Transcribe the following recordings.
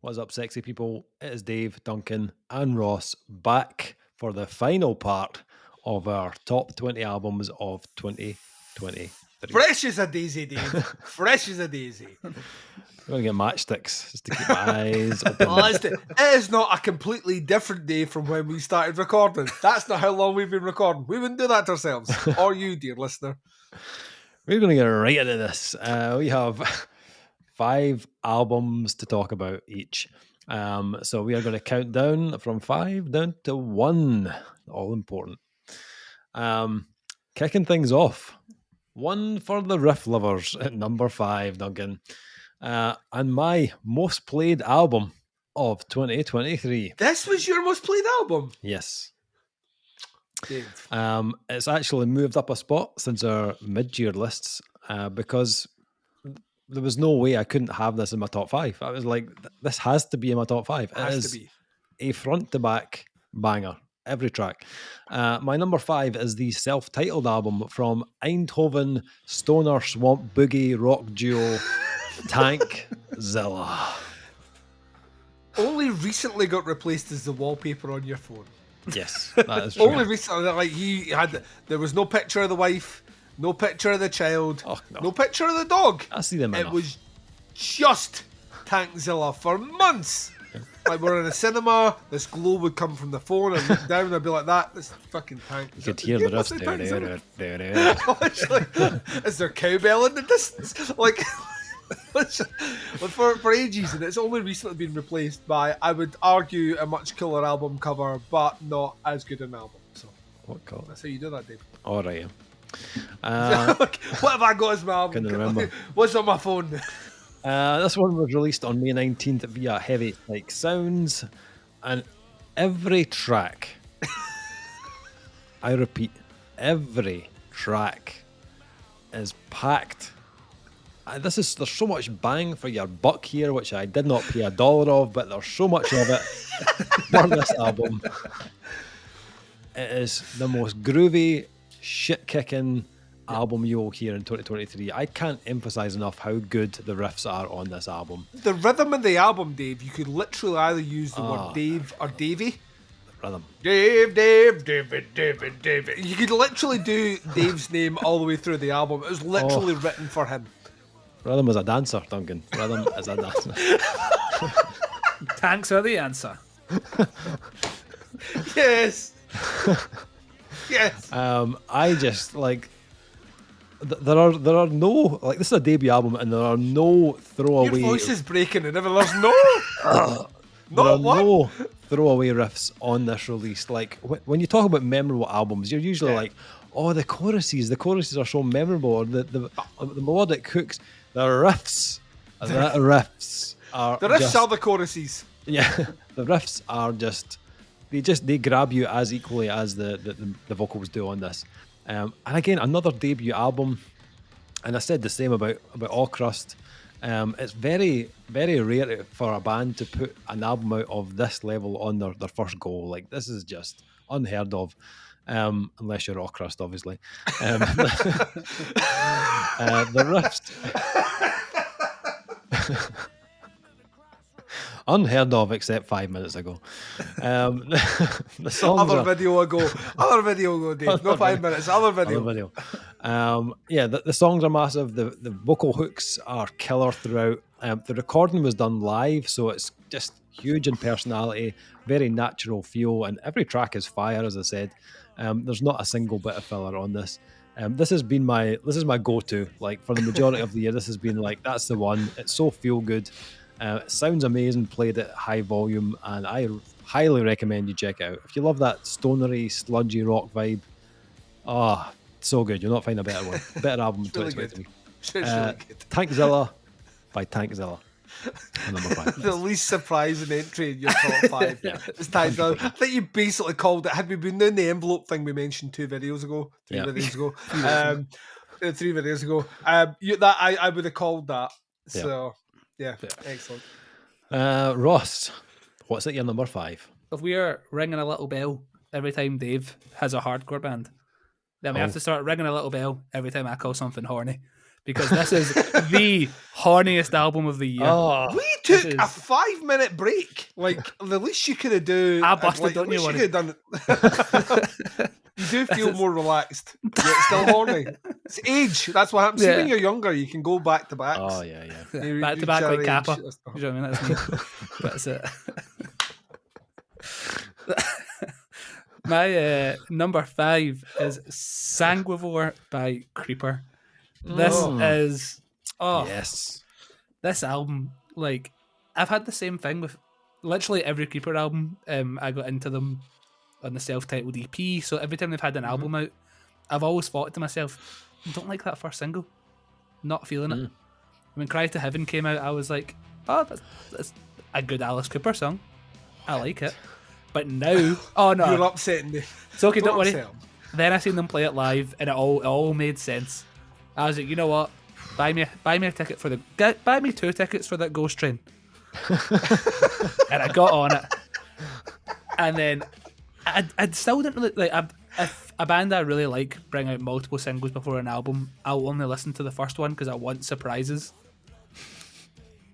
What's up, sexy people? It is Dave, Duncan, and Ross back for the final part of our top 20 albums of 2023. Fresh as a daisy, Dave. Fresh as a daisy. I'm going to get matchsticks just to keep my eyes open. Honestly, it is not a completely different day from when we started recording. That's not how long we've been recording. We wouldn't do that to ourselves. Or you, dear listener. We're going to get right into this. We have 5 albums to talk about each. So we are going to count down from 5 down to 1. All important. Kicking things off. One for the riff lovers at number 5, Duncan. And my most played album of 2023. This was your most played album? Yes. Dave. It's actually moved up a spot since our mid-year lists because there was no way I couldn't have this in my top 5. I was like, this has to be in my top 5. It Has is to be a front-to-back banger. Every track. My number 5 is the self-titled album from Eindhoven stoner swamp boogie rock duo Tankzilla. Only recently got replaced as the wallpaper on your phone. Yes, that is true. Only recently, like there was no picture of the wife, no picture of the child, no picture of the dog. I see them enough. It was just Tankzilla for months. Like we're in a cinema, this glow would come from the phone and look down and I'd be like that. This fucking tank. You could hear the riffs. Is there cowbell in the distance? Like for ages, and it's only recently been replaced by, I would argue, a much cooler album cover, but not as good an album. So what color? That's how you do that, Dave. All right. What have I got as my album? Couldn't remember. What's on my phone? This one was released on May 19th via Heavy Like Sounds, and every track, I repeat, every track is packed. There's so much bang for your buck here, which I did not pay $1 of, but there's so much of it for this album. It is the most groovy, shit-kicking album you'll hear in 2023. I can't emphasize enough how good the riffs are on this album. The rhythm in the album, Dave, you could literally either use the word Dave or Davey. Rhythm. David. You could literally do Dave's name all the way through the album. It was literally written for him. Rhythm is a dancer, Duncan. Rhythm is a dancer. Tanks are the answer. Yes. Yes. I just like there are no, like, this is a debut album and there are no throwaway. Your voice is breaking and there's no no throwaway riffs on this release. Like when you talk about memorable albums, you're usually like, oh, the choruses are so memorable, or the melodic hooks. The riffs are The riffs are the choruses. Yeah, the riffs are just they grab you as equally as the vocals do on this. And again, another debut album, and I said the same about All Crust. It's very, very rare for a band to put an album out of this level on their first go. Like, this is just unheard of, unless you're All Crust, obviously. The riffs... unheard of except 5 minutes ago. The songs Other video ago, Dave. No 5 minutes. Other video. The songs are massive. The vocal hooks are killer throughout. The recording was done live, so it's just huge in personality, very natural feel, and every track is fire. As I said, there's not a single bit of filler on this. This is my go-to. Like, for the majority of the year, this has been like, that's the one. It's so feel good. It sounds amazing, played at high volume, and I highly recommend you check it out. If you love that stonery, sludgy rock vibe, so good. You'll not find a better one. Better album in 2023. Really good. Tankzilla by Tankzilla. Number 5. The least surprising entry in your top 5. It's Tankzilla. I think you basically called it, had we been doing the envelope thing we mentioned 3 videos ago, 3 videos ago, I would have called that. So... Yeah, excellent. Ross, what's at your number 5? If we are ringing a little bell every time Dave has a hardcore band, then we have to start ringing a little bell every time I call something horny. Because this is the horniest album of the year. We took This a is- 5-minute break. Like, the least you could have done. I busted, like, don't the you least worry. could have done. You do feel more relaxed. Yet still horny. It's age. That's what happens. See, when Yeah. you're younger, you can go back to backs. Oh yeah. You Back to reach back our like age. Kappa. You know what I mean? That's me. That's it. My number 5 is Sanguivore by Creeper. This is Yes. this album. Like, I've had the same thing with literally every Creeper album. I got into them on the self-titled EP. So every time they've had an album out, I've always thought to myself, I don't like that first single. Not feeling it. When Cry to Heaven came out, I was like, oh, that's a good Alice Cooper song. I like it. But now, oh no, You're upsetting me. it's okay. Don't worry. upset 'em. Then I seen them play it live, and it all made sense. I was like, you know what? Buy me a ticket for buy me 2 tickets for that Ghost Train. And I got on it, and then I still didn't really like. If a band I really like bring out multiple singles before an album, I'll only listen to the first one because I want surprises.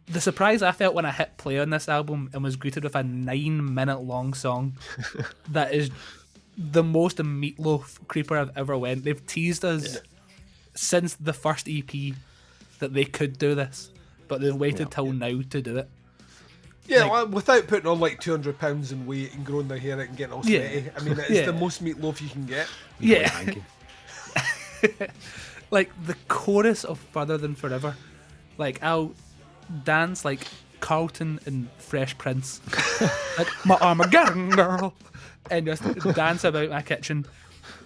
The surprise I felt when I hit play on this album and was greeted with a 9-minute long song that is the most Meatloaf Creeper I've ever went. They've teased us since the first EP that they could do this, but they've waited till now to do it. Yeah, Like- well, without putting on like 200 pounds in weight and growing their hair out and getting all Yeah. sweaty. I mean, it's Yeah. the most meatloaf you can get. Yeah. Hanky. Like the chorus of Further Than Forever. Like, I'll dance like Carlton and Fresh Prince. Like, my Armageddon girl. And just dance about my kitchen.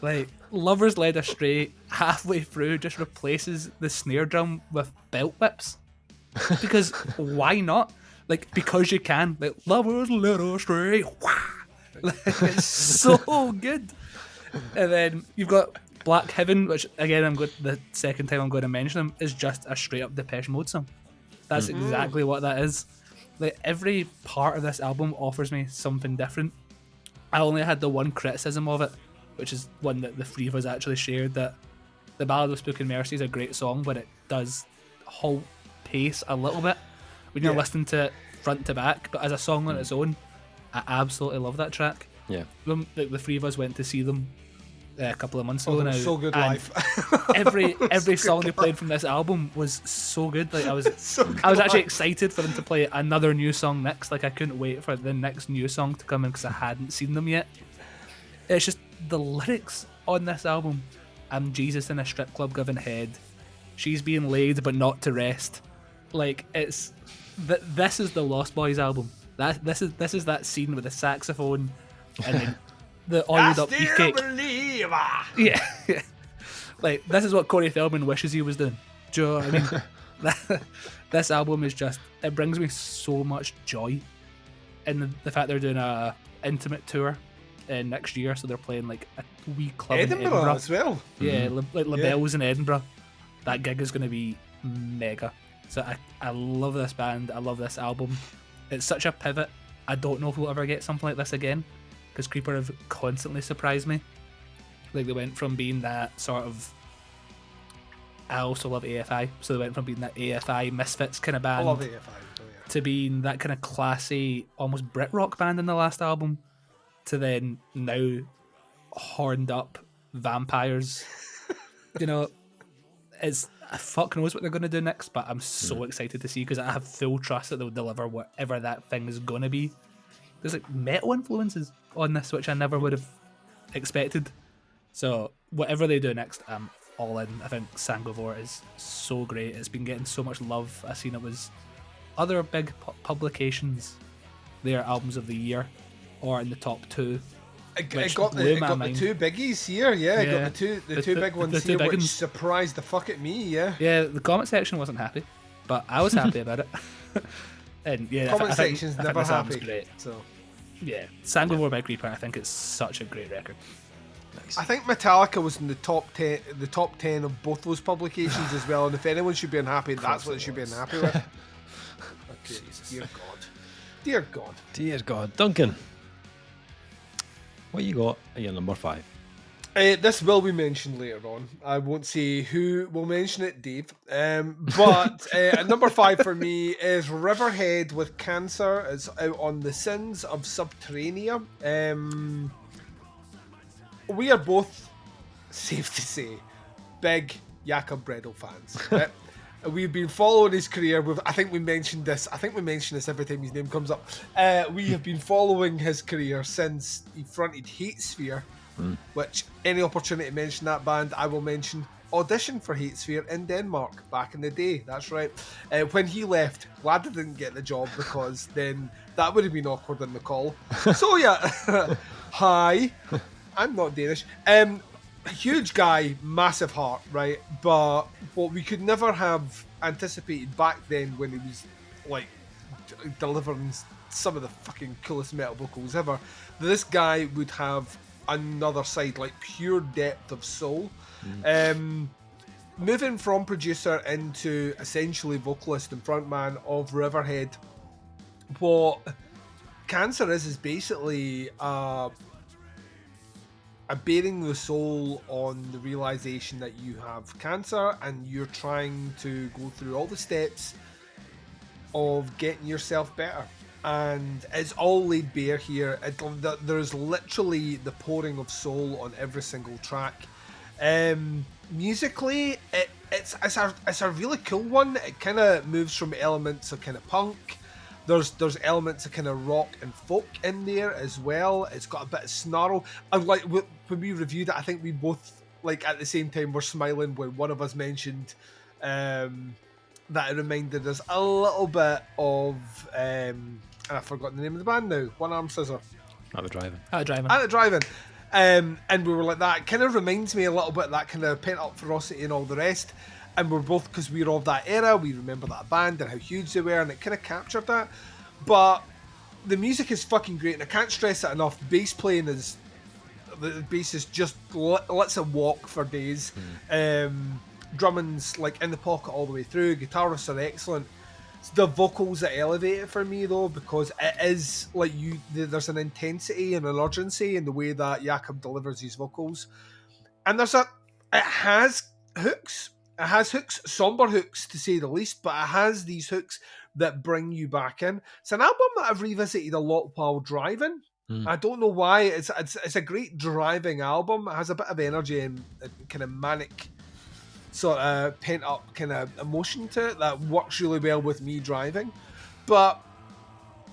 Like, Lovers Led Astray halfway through just replaces the snare drum with belt whips. Because why not? Like, because you can. Like, Lovers Led Astray. Wah! Like, it's so good. And then you've got Black Heaven, which again the second time I'm going to mention them, is just a straight up Depeche Mode song. That's exactly what that is. Like, every part of this album offers me something different. I only had the one criticism of it, which is one that the 3 of us actually shared, that the Ballad of Spook and Mercy is a great song, but it does halt pace a little bit when you're listening to it front to back. But as a song on its own, I absolutely love that track. Yeah. The 3 of us went to see them a couple of months Oh, ago they were now. so good and live. every song they played from this album was so good. Like, I was So good I was actually live. excited for them to play another new song next. Like, I couldn't wait for the next new song to come in because I hadn't seen them yet. It's just the lyrics on this album. I'm Jesus in a strip club giving head. She's being laid but not to rest. Like, it's this is the Lost Boys album. This is that scene with the saxophone and then the oiled up beefcake. Believer. Yeah. Like, this is what Corey Feldman wishes he was doing. Do you know what I mean? This album is just, it brings me so much joy. And the fact they're doing a intimate tour next year, so they're playing like a wee club in Edinburgh Edinburgh. as well. Yeah, like LaBelle's in Edinburgh. That gig is going to be mega. So I love this band. I love this album. It's such a pivot. I don't know if we'll ever get something like this again, because Creeper have constantly surprised me. Like, they went from being that sort of, I also love AFI, so they went from being that AFI Misfits kind of I band love AFI. Oh, yeah. to being that kind of classy, almost Brit rock band in the last album, to then now horned up vampires. You know, it's, fuck knows what they're going to do next, but I'm so excited to see, because I have full trust that they'll deliver whatever that thing is going to be. There's like metal influences on this, which I never would have expected. So whatever they do next, I'm all in. I think Sanguivore is so great. It's been getting so much love. I've seen it was other big publications, their albums of the year, or in the top 2. I Which got blew the my got mind. the 2 biggies here. Yeah, I Yeah. got the two big ones the two here, big which ones. surprised the fuck at me. Yeah. Yeah, the comment section wasn't happy, but I was happy about it. And yeah, Comment I think section's I think never this album's happy. great. So Yeah, Sanguivore by Creeper. I think it's such a great record. I think Metallica was in the top 10 of both those publications as well. And if anyone should be unhappy, that's what they should be unhappy with. Okay, dear God, dear God. Dear God. Duncan, what you got at your number 5? This will be mentioned later on. I won't say who will mention it, Dave. But at number 5 for me is Riverhead with Cancer. It's out on the Sins of Subterranea. We are both, safe to say, big Jakob Bredel fans. Right? We've been following his career. I think we mentioned this. I think we mention this every time his name comes up. We have been following his career since he fronted Hatesphere, which any opportunity to mention that band, I will mention. Auditioned for Hatesphere in Denmark back in the day. That's right. When he left, glad I didn't get the job because then that would have been awkward in the call. So yeah, hi. I'm not Danish. Huge guy, massive heart, right? But what we could never have anticipated back then when he was like delivering some of the fucking coolest metal vocals ever, this guy would have another side, like pure depth of soul. Moving from producer into essentially vocalist and frontman of Riverhead, what Cancer is basically a bearing the soul on the realization that you have cancer and you're trying to go through all the steps of getting yourself better. And it's all laid bare here. There's literally the pouring of soul on every single track. Musically, it's a really cool one. It kind of moves from elements of kind of punk. There's elements of kind of rock and folk in there as well. It's got a bit of snarl. And like when we reviewed it, I think we both like at the same time were smiling when one of us mentioned that it reminded us a little bit of I've forgotten the name of the band now. One Arm Scissor. At the driving. At the driving. And we were like, that kind of reminds me a little bit of that kind of pent up ferocity and all the rest. And we're both, because we're of that era, we remember that band and how huge they were, and it kind of captured that. But the music is fucking great, and I can't stress it enough. Bass playing is, the bass is just lets it walk for days. Drumming's like in the pocket all the way through. Guitarists are excellent. It's the vocals that elevate it for me though, because it is like there's an intensity and an urgency in the way that Jakob delivers his vocals, and it has hooks. It has hooks, somber hooks to say the least, but it has these hooks that bring you back in. It's an album that I've revisited a lot while driving. I don't know why. It's a great driving album. It has a bit of energy and kind of manic sort of pent up kind of emotion to it that works really well with me driving. But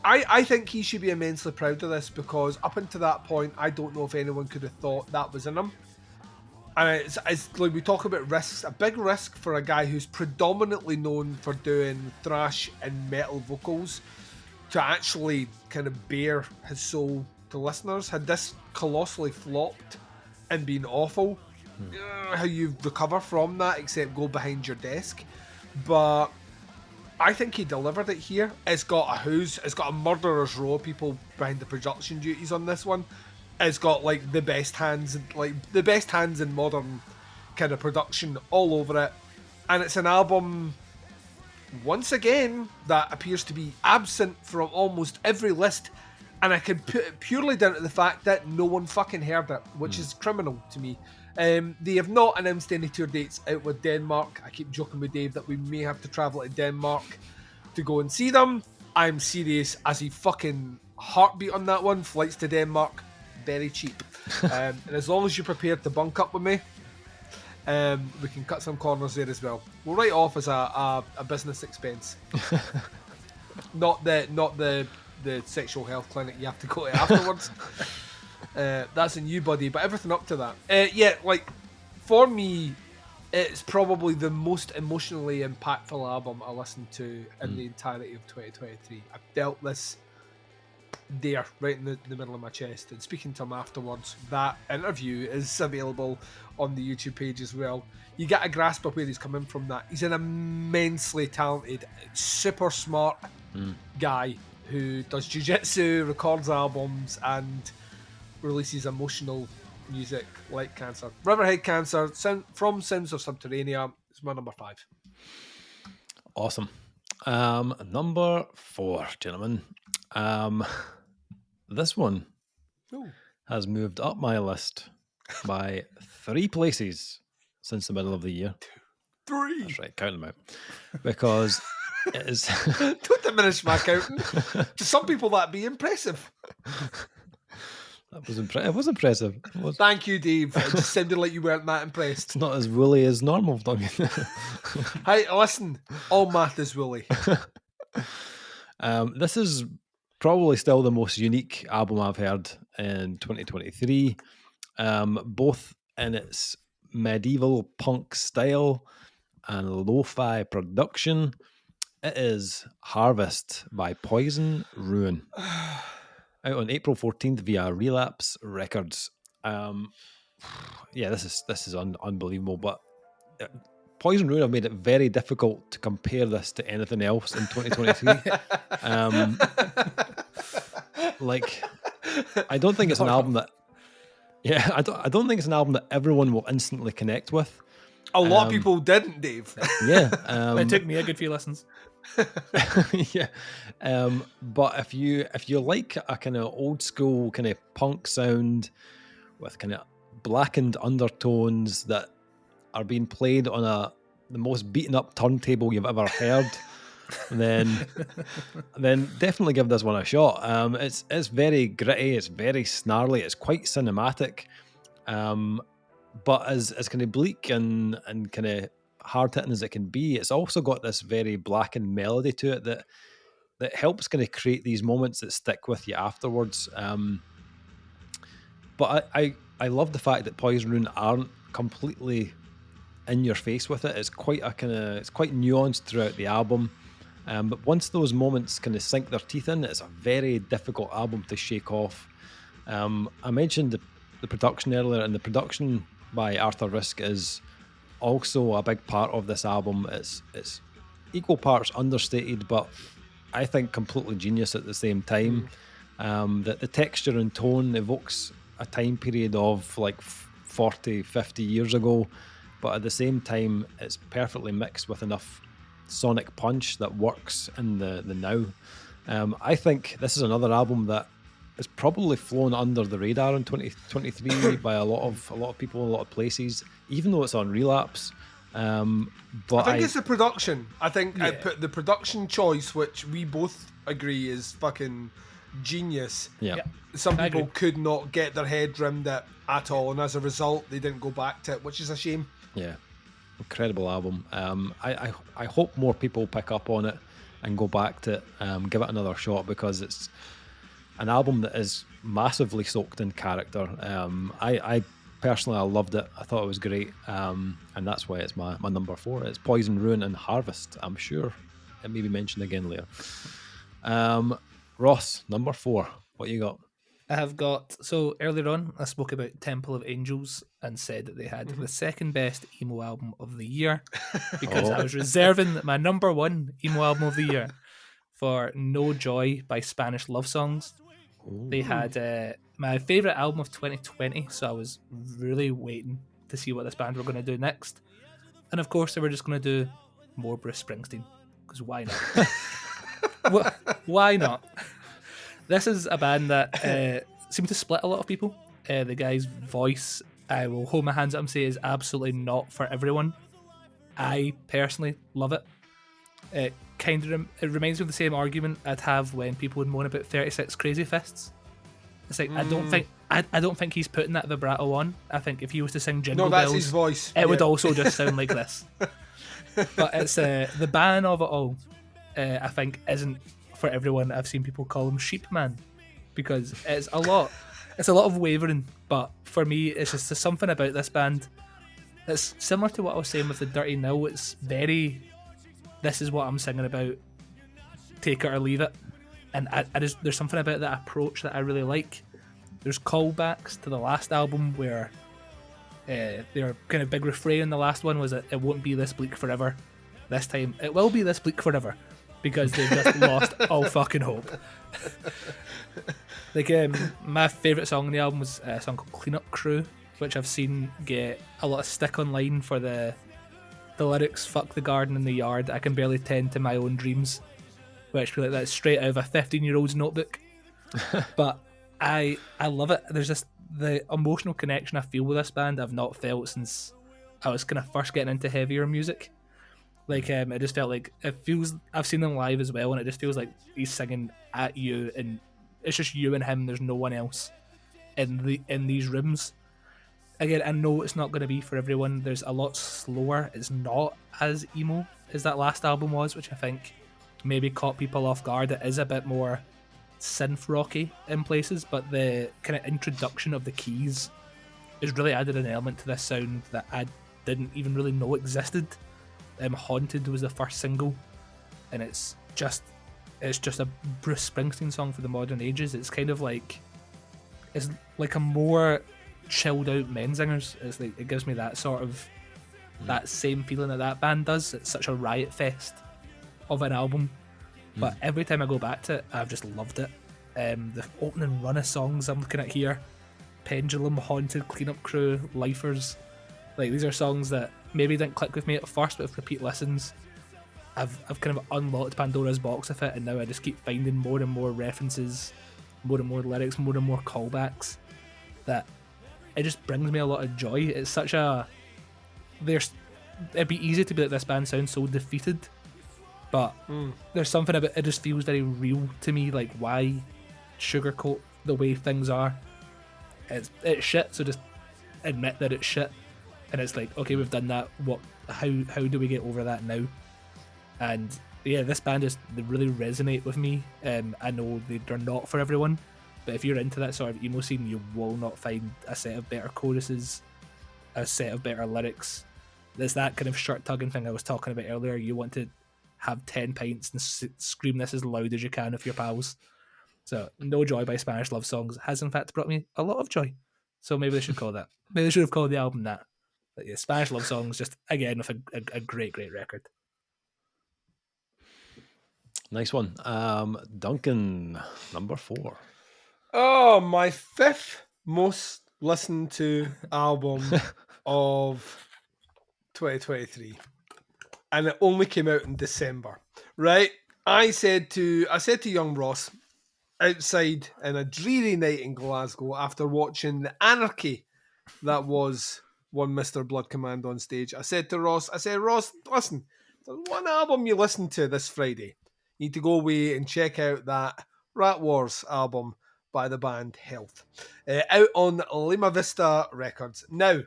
I think he should be immensely proud of this, because up until that point, I don't know if anyone could have thought that was in him. And it's like we talk about risks, a big risk for a guy who's predominantly known for doing thrash and metal vocals to actually kind of bare his soul to listeners. Had this colossally flopped and been awful, how you recover from that except go behind your desk. But I think he delivered it here. It's got a murderer's row of people behind the production duties on this one. It's got like the best hands in modern kind of production all over it, and it's an album once again that appears to be absent from almost every list, and I could put it purely down to the fact that no one fucking heard it, which is criminal to me. They have not announced any tour dates out with Denmark. I keep joking with Dave that we may have to travel to Denmark to go and see them. I'm serious as a fucking heartbeat on that one. Flights to Denmark, very cheap. And as long as you're prepared to bunk up with me, we can cut some corners there as well. We'll write off as a business expense. not the sexual health clinic you have to go to afterwards. That's in you, buddy, but everything up to that. Yeah, like, for me, it's probably the most emotionally impactful album I listened to in the entirety of 2023. I felt this there, right in the middle of my chest. And speaking to him afterwards, that interview is available on the YouTube page as well. You get a grasp of where he's coming from. That he's an immensely talented, super smart guy who does jiu-jitsu, records albums, and releases emotional music like Cancer. Riverhead Cancer from Sins of Subterranea is my number 5. Awesome. Number 4, gentlemen. This one has moved up my list by 3 places since the middle of the year. 3. That's right, count them out. Because it is. Don't diminish my counting. To some people, that'd be impressive. That was it was impressive. It was. Thank you, Dave. It just sounded like you weren't that impressed. It's not as woolly as normal, Duncan. Hey, listen, all math is woolly. This is probably still the most unique album I've heard in 2023, both in its medieval punk style and lo-fi production. It is Harvest by Poison Ruin, out on April 14th via Relapse Records. Yeah, this is unbelievable, but Poison Ruin have made it very difficult to compare this to anything else in 2023. Like, I don't think it's an album that, I don't think it's an album that everyone will instantly connect with. A lot of people didn't, Dave. Yeah, It took me a good few listens. yeah. But if you like a kind of old school kind of punk sound with kind of blackened undertones that are being played on the most beaten up turntable you've ever heard, then definitely give this one a shot. It's very gritty, it's very snarly, it's quite cinematic, but as kind of bleak and kind of hard hitting as it can be, it's also got this very blackened melody to it that helps kind of create these moments that stick with you afterwards. But I love the fact that Poison Ruin aren't completely in your face with it. It's quite nuanced throughout the album. But once those moments kind of sink their teeth in, it's a very difficult album to shake off. I mentioned the production earlier, and the production by Arthur Risk is also a big part of this album. It's equal parts understated, but I think completely genius at the same time. That the texture and tone evokes a time period of like 40, 50 years ago, but at the same time, it's perfectly mixed with enough sonic punch that works in the now. I think this is another album that is probably flown under the radar in 2023 by a lot of people in a lot of places, even though it's on Relapse. But I think it's the production. I think I put the production choice, which we both agree is fucking genius. Yeah. Some people could not get their head around it at all, and as a result, they didn't go back to it, which is a shame. Yeah, incredible album. I hope more people pick up on it and go back to it, give it another shot, because it's an album that is massively soaked in character. I personally, I loved it. I thought it was great, and that's why it's my number 4. It's Poison, Ruin and Harvest. I'm sure it may be mentioned again later. Ross, number 4. What you got? I have got, so earlier on, I spoke about Temple of Angels and said that they had the second best emo album of the year, because I was reserving my number 1 emo album of the year for No Joy by Spanish Love Songs. Ooh. They had my favourite album of 2020, so I was really waiting to see what this band were going to do next. And of course, they were just going to do more Bruce Springsteen, because why not? Why not? This is a band that seemed to split a lot of people. The guy's voice, I will hold my hands up and say, is absolutely not for everyone. I personally love it. It reminds me of the same argument I'd have when people would moan about 36 Crazy Fists. It's like I don't think he's putting that vibrato on. I think if he was to sing Jingle Bells, his voice. It would also just sound like this. But it's the ban of it all. I think isn't for everyone. I've seen people call him Sheep Man, because it's a lot of wavering, but for me it's just there's something about this band that's similar to what I was saying with the Dirty Nil. It's very, this is what I'm singing about, take it or leave it, and there's something about that approach that I really like. There's callbacks to the last album where their kind of big refrain in the last one was that it won't be this bleak forever. This time it will be this bleak forever, because they've just lost all fucking hope. Like, my favourite song on the album was a song called Clean Up Crew, which I've seen get a lot of stick online for the lyrics, fuck the garden and the yard, I can barely tend to my own dreams, which that's straight out of a 15-year-old's notebook. But I love it. There's just the emotional connection I feel with this band I've not felt since I was kind of first getting into heavier music. Like, it just felt like it feels. I've seen them live as well, and it just feels like he's singing at you, and it's just you and him. There's no one else in these rooms. Again, I know it's not going to be for everyone. There's a lot slower. It's not as emo as that last album was, which I think maybe caught people off guard. It is a bit more synth rocky in places, but the kind of introduction of the keys has really added an element to this sound that I didn't even really know existed. Haunted was the first single, and it's just a Bruce Springsteen song for the modern ages. It's kind of like it's like a more chilled out Menzingers. It's like it gives me that sort of that same feeling that band does. It's such a riot fest of an album, but every time I go back to it, I've just loved it. The opening run of songs I'm looking at here: Pendulum, Haunted, Cleanup Crew, Lifers. Like, these are songs that maybe didn't click with me at first, but with repeat listens, I've kind of unlocked Pandora's box of it, and now I just keep finding more and more references, more and more lyrics, more and more callbacks. That it just brings me a lot of joy. It's such a it'd be easy to be like, this band sounds so defeated, but there's something about it just feels very real to me. Like, why sugarcoat the way things are? It's shit, so just admit that it's shit. And it's like, okay, we've done that. How do we get over that now? And yeah, this band they really resonate with me. I know they're not for everyone, but if you're into that sort of emo scene, you will not find a set of better choruses, a set of better lyrics. There's that kind of shirt tugging thing I was talking about earlier. You want to have 10 pints and scream this as loud as you can with your pals. So, No Joy by Spanish Love Songs has in fact brought me a lot of joy. So maybe they should call that. Maybe they should have called the album that. But yeah, Spanish Love Songs, just again with a great record. Nice one. Duncan, number 4. Oh, my 5th most listened to album of 2023, and it only came out in December. Right? I said to young Ross outside in a dreary night in Glasgow after watching the anarchy that was one Mr. Blood Command on stage. I said, Ross, listen, there's one album you listen to this Friday. You need to go away and check out that Rat Wars album by the band Health, out on Lima Vista Records. Now,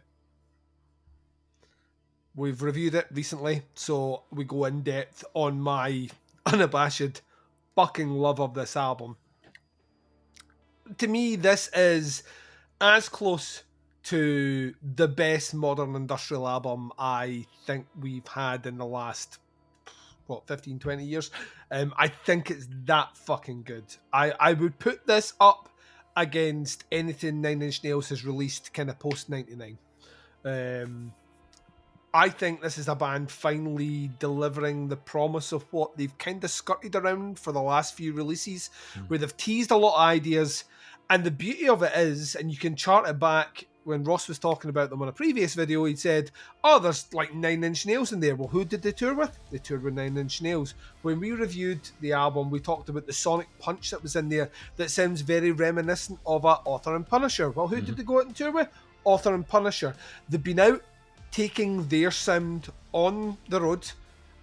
we've reviewed it recently, so we go in depth on my unabashed fucking love of this album. To me, this is as close to the best modern industrial album I think we've had in the last 15, 20 years. I think it's that fucking good. I would put this up against anything Nine Inch Nails has released kind of post 99. I think this is a band finally delivering the promise of what they've kind of skirted around for the last few releases, where they've teased a lot of ideas. And the beauty of it is, and you can chart it back, when Ross was talking about them on a previous video, he said, oh, there's like 9 Inch Nails in there. Well, who did they tour with? They toured with 9 Inch Nails. When we reviewed the album, we talked about the sonic punch that was in there that sounds very reminiscent of Author and Punisher. Well, who did they go out and tour with? Author and Punisher. They've been out taking their sound on the road,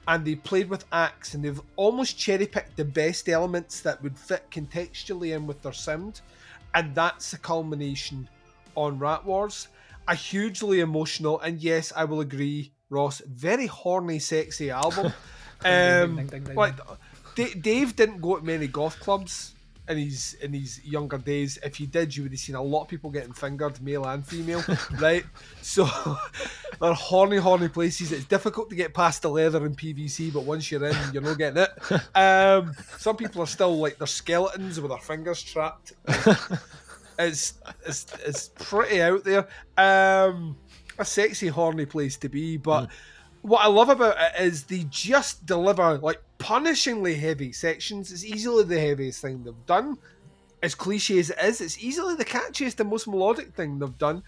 and they played with acts, and they've almost cherry-picked the best elements that would fit contextually in with their sound. And that's a culmination on Rat Wars. A hugely emotional, and yes, I will agree, Ross, very horny, sexy album. Ding, ding, ding. Like, Dave didn't go to many goth clubs in his younger days. If he did, you would have seen a lot of people getting fingered, male and female, right? So they're horny places. It's difficult to get past the leather and PVC, but once you're in, you're not getting it. Some people are still like they're skeletons with their fingers trapped. It's pretty out there. A sexy, horny place to be, but what I love about it is they just deliver like punishingly heavy sections. It's easily the heaviest thing they've done. As cliche as it is, it's easily the catchiest and most melodic thing they've done.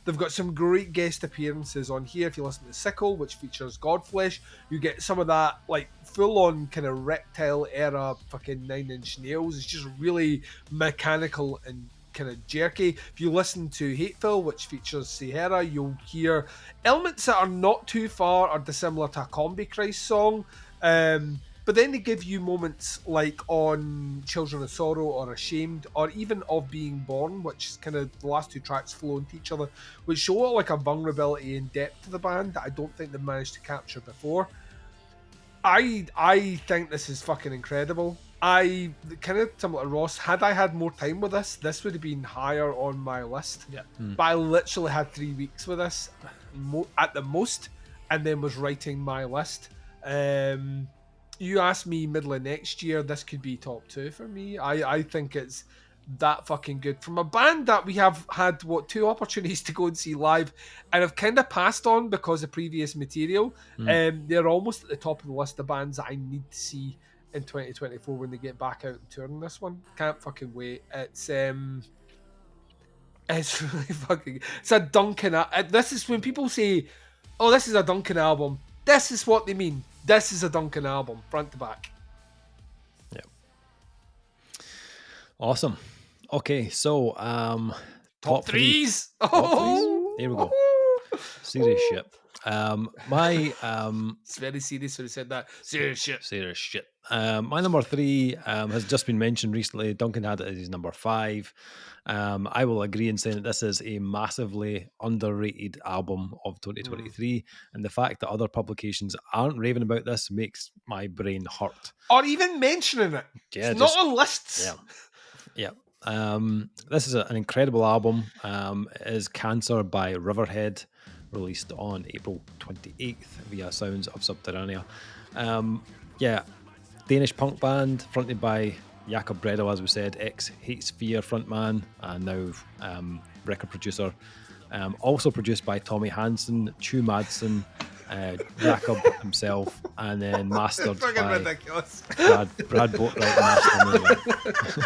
They've got some great guest appearances on here. If you listen to Sickle, which features Godflesh, you get some of that like full-on kind of reptile era fucking 9 Inch Nails. It's just really mechanical and kind of jerky. If you listen to Hateful, which features Sahara, you'll hear elements that are not too far or dissimilar to a Combi Christ song. But then they give you moments like on Children of Sorrow or Ashamed, or even Of Being Born, which is kind of the last two tracks flow into each other, which show like a vulnerability and depth to the band that I don't think they've managed to capture before. I think this is fucking incredible. I kind of similar to Ross. Had I had more time with this would have been higher on my list. Yeah. But I literally had 3 weeks with this at the most, and then was writing my list. You asked me middle of next year, this could be top 2 for me. I think it's that fucking good. From a band that we have had, 2 opportunities to go and see live and have kind of passed on because of previous material. They're almost at the top of the list of bands that I need to see in 2024 when they get back out and touring this one. Can't fucking wait. It's really fucking... It's a Duncan... This is when people say, oh, this is a Duncan album. This is what they mean. This is a Duncan album, front to back. Yeah. Awesome. Okay, so Top threes. Top threes. Here we go. Serious shit. It's very serious when he said that. Serious shit. Serious shit. My number 3 has just been mentioned recently. Duncan had it as his number 5. I will agree in saying that this is a massively underrated album of 2023, and the fact that other publications aren't raving about this makes my brain hurt. Or even mentioning it. Yeah, it's not on lists. Yeah. This is an incredible album. It is Cancer by Riverhead, released on April 28th via Sounds of Subterranea. Danish punk band fronted by Jakob Bredel, as we said, ex-Hate Sphere frontman and now record producer. Also produced by Tommy Hansen, Chu Madsen, Jakob himself, and then mastered by ridiculous. Brad Boatwright mastering.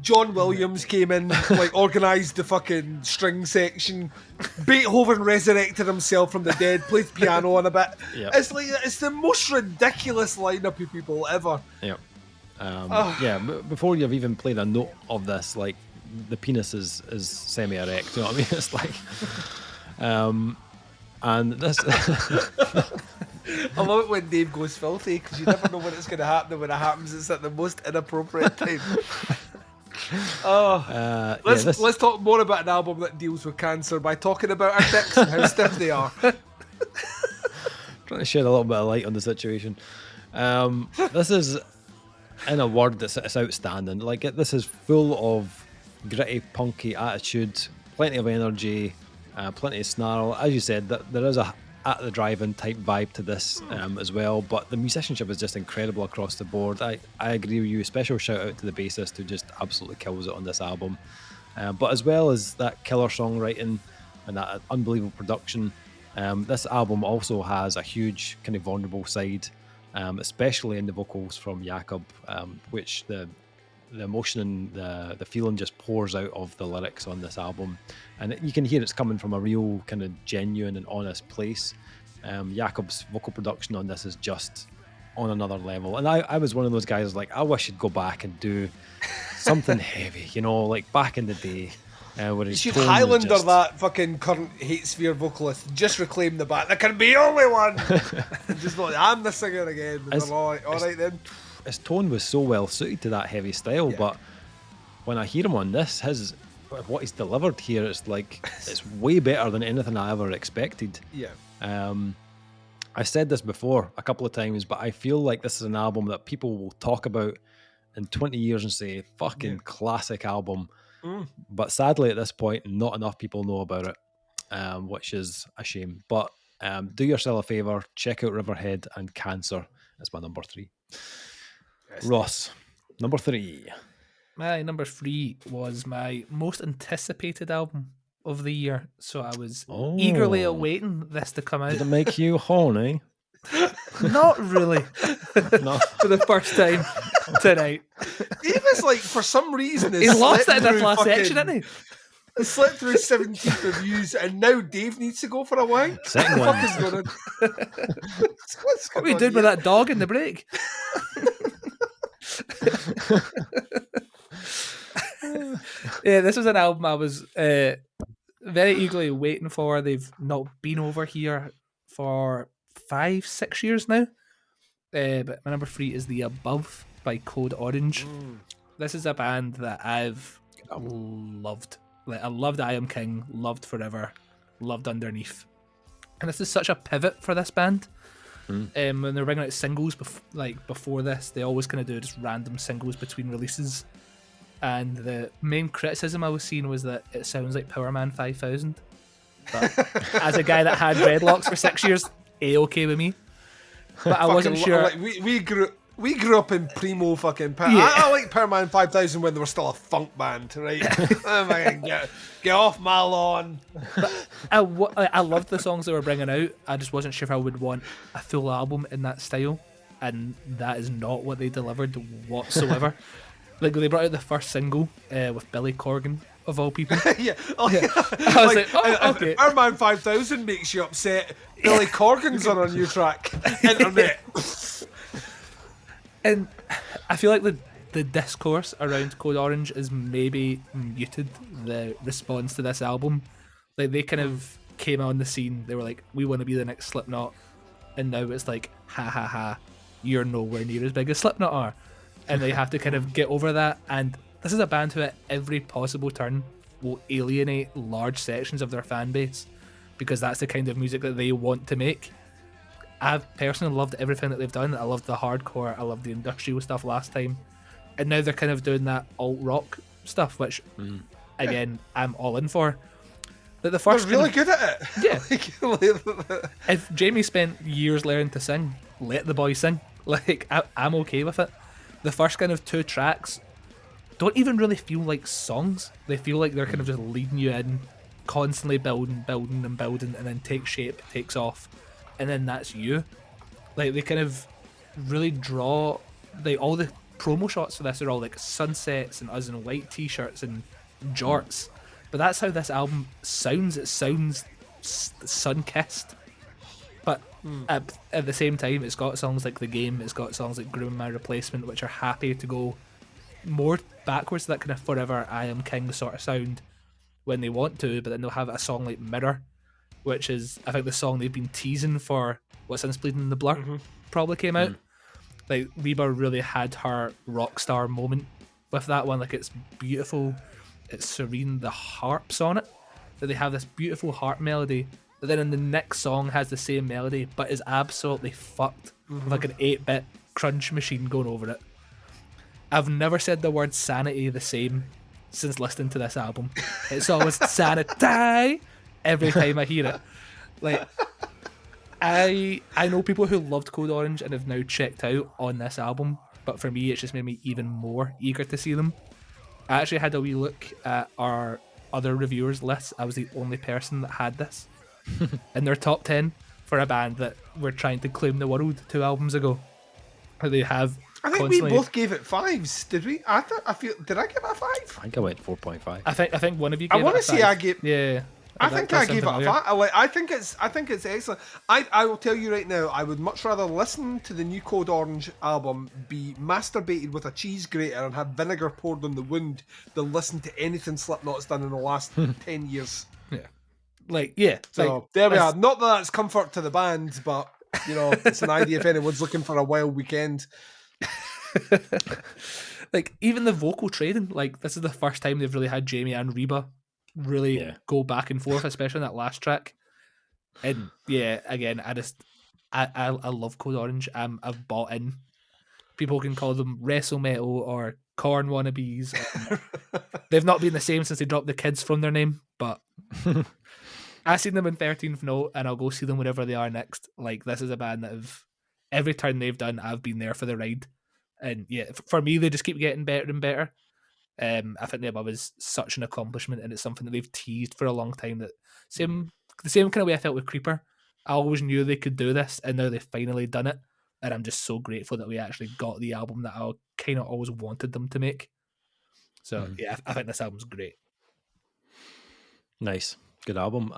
John Williams came in, like, organised the fucking string section. Beethoven resurrected himself from the dead, played piano on a bit. Yep. It's the most ridiculous lineup of people ever. Yep. Before you've even played a note of this, like, the penis is semi-erect, you know what I mean? It's like... and this... I love it when Dave goes filthy, because you never know when it's going to happen, and when it happens, it's at the most inappropriate time. Let's talk more about an album that deals with cancer by talking about our dicks and how stiff they are. Trying to shed a little bit of light on the situation. This is, in a word, it's outstanding. Like, this is full of gritty, punky attitude, plenty of energy, plenty of snarl. As you said, there is a at the drive-in type vibe to this as well, but the musicianship is just incredible across the board. I agree with you. Special shout out to the bassist who just absolutely kills it on this album, but as well as that killer songwriting and that unbelievable production, this album also has a huge kind of vulnerable side, especially in the vocals from Jakob, which the emotion and the feeling just pours out of the lyrics on this album, and you can hear it's coming from a real kind of genuine and honest place. Jakob's vocal production on this is just on another level, and I was one of those guys like, I wish he'd go back and do something heavy, you know, like back in the day, where his you should tone was Highlander just... that fucking current Hate Sphere vocalist, just reclaim the bat. There can be only one. Just like, I'm the singer again. All right then. His tone was so well suited to that heavy style, but when I hear him on this, what he's delivered here, it's like it's way better than anything I ever expected. I said this before a couple of times, but I feel like this is an album that people will talk about in 20 years and say, fucking classic album. But sadly at this point, not enough people know about it, which is a shame. But do yourself a favour, check out Riverhead and Cancer. That's my number 3. Ross, number 3. My number 3 was my most anticipated album of the year, so I was eagerly awaiting this to come out. Did it make you horny? Not really. No. For the first time tonight. Dave is like, for some reason, He's lost it in this last section, hasn't he? He slept through 17 reviews, and now Dave needs to go for a wank. Second one. What the fuck is going on? What are you doing with that dog in the break? Yeah, this was an album I was very eagerly waiting for. They've not been over here for 5-6 years now. But my number 3 is The Above by Code Orange. This is a band that I've loved. Like, I loved I Am King, loved Forever, loved Underneath. And this is such a pivot for this band. When they're bringing out singles before this, they always kind of do just random singles between releases. And the main criticism I was seeing was that it sounds like Power Man 5000. But as a guy that had dreadlocks for 6 years, A-okay with me. But I wasn't sure. Like, we grew up in primo fucking. Yeah. I like Power Man 5000 when they were still a funk band, right? Oh my God, get off my lawn. I loved the songs they were bringing out. I just wasn't sure if I would want a full album in that style, and that is not what they delivered whatsoever. Like, they brought out the first single with Billy Corgan, of all people. Yeah. I was like, oh, okay. Power Man 5000 makes you upset. Billy Corgan's on a new track. Internet. And I feel like the discourse around Code Orange is maybe muted the response to this album. Like, they kind of came on the scene, they were like, we want to be the next Slipknot, and now it's like, ha ha ha, you're nowhere near as big as Slipknot are. And they have to kind of get over that. And this is a band who at every possible turn will alienate large sections of their fan base, because that's the kind of music that they want to make. I've personally loved everything that they've done. I loved the hardcore, I loved the industrial stuff last time, and now they're kind of doing that alt-rock stuff, which again, I'm all in for. But the first They're really good at it. Yeah. If Jamie spent years learning to sing, let the boy sing. Like, I'm okay with it. The first kind of 2 tracks don't even really feel like songs. They feel like they're kind of just leading you in, constantly building, and then takes shape, takes off, and then that's you. Like, they kind of really draw, like, all the promo shots for this are all like sunsets and us in white t-shirts and jorts. But that's how this album sounds. It sounds sun-kissed. But at the same time, it's got songs like The Game, it's got songs like Groom My Replacement, which are happy to go more backwards to that kind of Forever I Am King sort of sound when they want to, but then they'll have a song like Mirror, which is, I think, the song they've been teasing for what since Bleeding in the Blur probably came out. Like, Reba really had her rock star moment with that one. Like, it's beautiful, it's serene, the harps on it, that they have this beautiful harp melody, but then in the next song has the same melody but is absolutely fucked with like an 8-bit crunch machine going over it. I've never said the word sanity the same since listening to this album. It's always sanity every time I hear it. Like, I know people who loved Code Orange and have now checked out on this album, but for me it's just made me even more eager to see them. I actually had a wee look at our other reviewers' lists. I was the only person that had this in their top 10 for a band that were trying to claim the world 2 albums ago. They have I think we both gave it 5s, did we? Did I give it a 5? I think I went 4.5. I think one of you gave I want it to a 5. say I gave... Yeah. I think I gave it a 5. Like, I think it's excellent. I will tell you right now, I would much rather listen to the new Code Orange album, be masturbated with a cheese grater and have vinegar poured on the wound, than listen to anything Slipknot's done in the last 10 years. Yeah. Like, yeah. So like, there we are. Not that that's comfort to the band, but, you know, it's an idea if anyone's looking for a wild weekend. Like, even the vocal trading, like, this is the first time they've really had Jamie and Reba really go back and forth, especially in that last track. And yeah, again, I love Code Orange. I've bought in. People can call them wrestle metal or corn wannabes. They've not been the same since they dropped the kids from their name, but I've seen them in 13th Note and I'll go see them wherever they are next. Like, this is a band that every turn they've done, I've been there for the ride. And yeah, for me, they just keep getting better and better. I think The Above is such an accomplishment, and it's something that they've teased for a long time. That the same kind of way I felt with Creeper. I always knew they could do this, and now they've finally done it. And I'm just so grateful that we actually got the album that I kind of always wanted them to make. So yeah, I think this album's great. Nice, good album.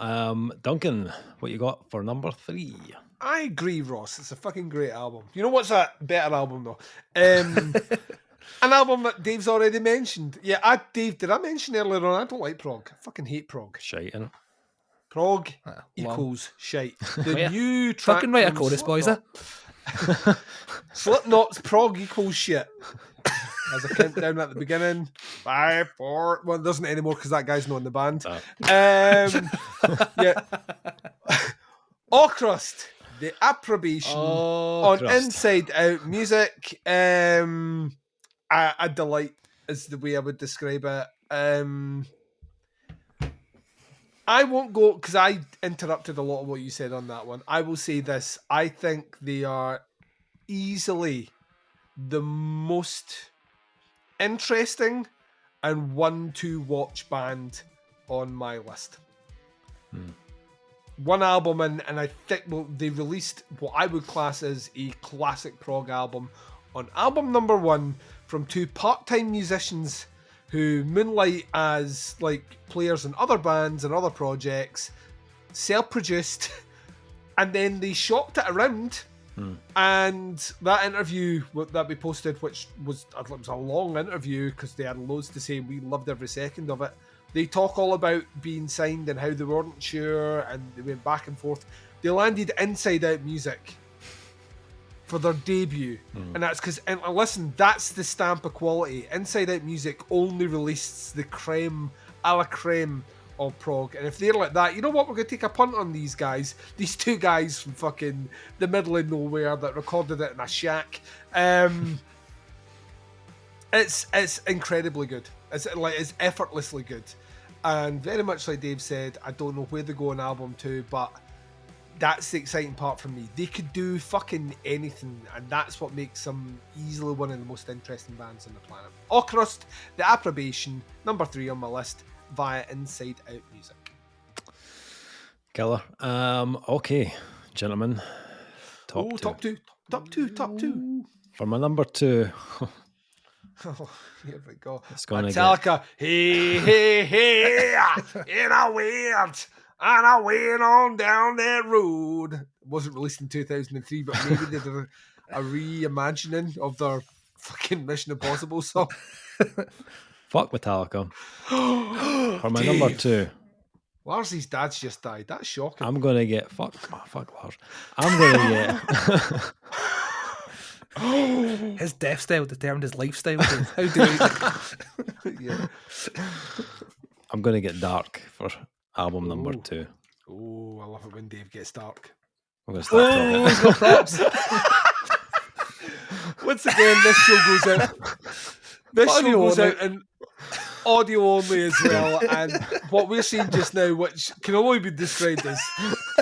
Duncan, what you got for number 3? I agree, Ross. It's a fucking great album. You know what's a better album though? An album that Dave's already mentioned. Yeah, Dave, did I mention earlier on? I don't like prog. I fucking hate prog. Shite, innit? Prog Long. equals shite. The Wait, new track fucking write a from chorus, boys. Slipknot. Slipknot's prog equals shit. As a countdown at the beginning. 5, 4. Well, it doesn't anymore because that guy's not in the band. Yeah. Ocrust, the approbation on Crust. Inside Out Music. A delight is the way I would describe it. I won't go because I interrupted a lot of what you said on that one. I will say this. I think they are easily the most interesting and one to watch band on my list. One album in, and I think they released what I would class as a classic prog album on album number 1 from 2 part-time musicians who moonlight as like players in other bands and other projects, self-produced, and then they shopped it around. And that interview that we posted, which was a long interview because they had loads to say, we loved every second of it. They talk all about being signed and how they weren't sure, and they went back and forth. They landed Inside Out Music for their debut, and that's because, and listen, that's the stamp of quality. Inside Out Music only releases the creme a la creme of prog, and if they're like that, you know what, we're going to take a punt on these guys, these 2 guys from fucking the middle of nowhere that recorded it in a shack. It's incredibly good. It's effortlessly good, and very much like Dave said, I don't know where they go on album 2, but that's the exciting part for me. They could do fucking anything, and that's what makes them easily one of the most interesting bands on the planet. Ocrust, the approbation, number 3 on my list, via Inside Out Music. Killer. Okay, gentlemen. Top two. For my number 2. Oh, here we go. It's gonna Metallica. Hey, hey, hey, in a wind, and I went on down that road. It wasn't released in 2003, but maybe they did a reimagining of their fucking Mission Impossible song. Fuck Metallica. For my number 2. Lars's dad's just died. That's shocking. I'm gonna get fuck Lars. I'm gonna get His death style determined his lifestyle. How do you? Yeah. I'm gonna get Dark for album number 2. Oh, I love it when Dave gets dark. I'm gonna start talking. He's got props. Once again, this show goes out. This Audio show goes only. out in audio only as well, and what we're seeing just now, which can only be described as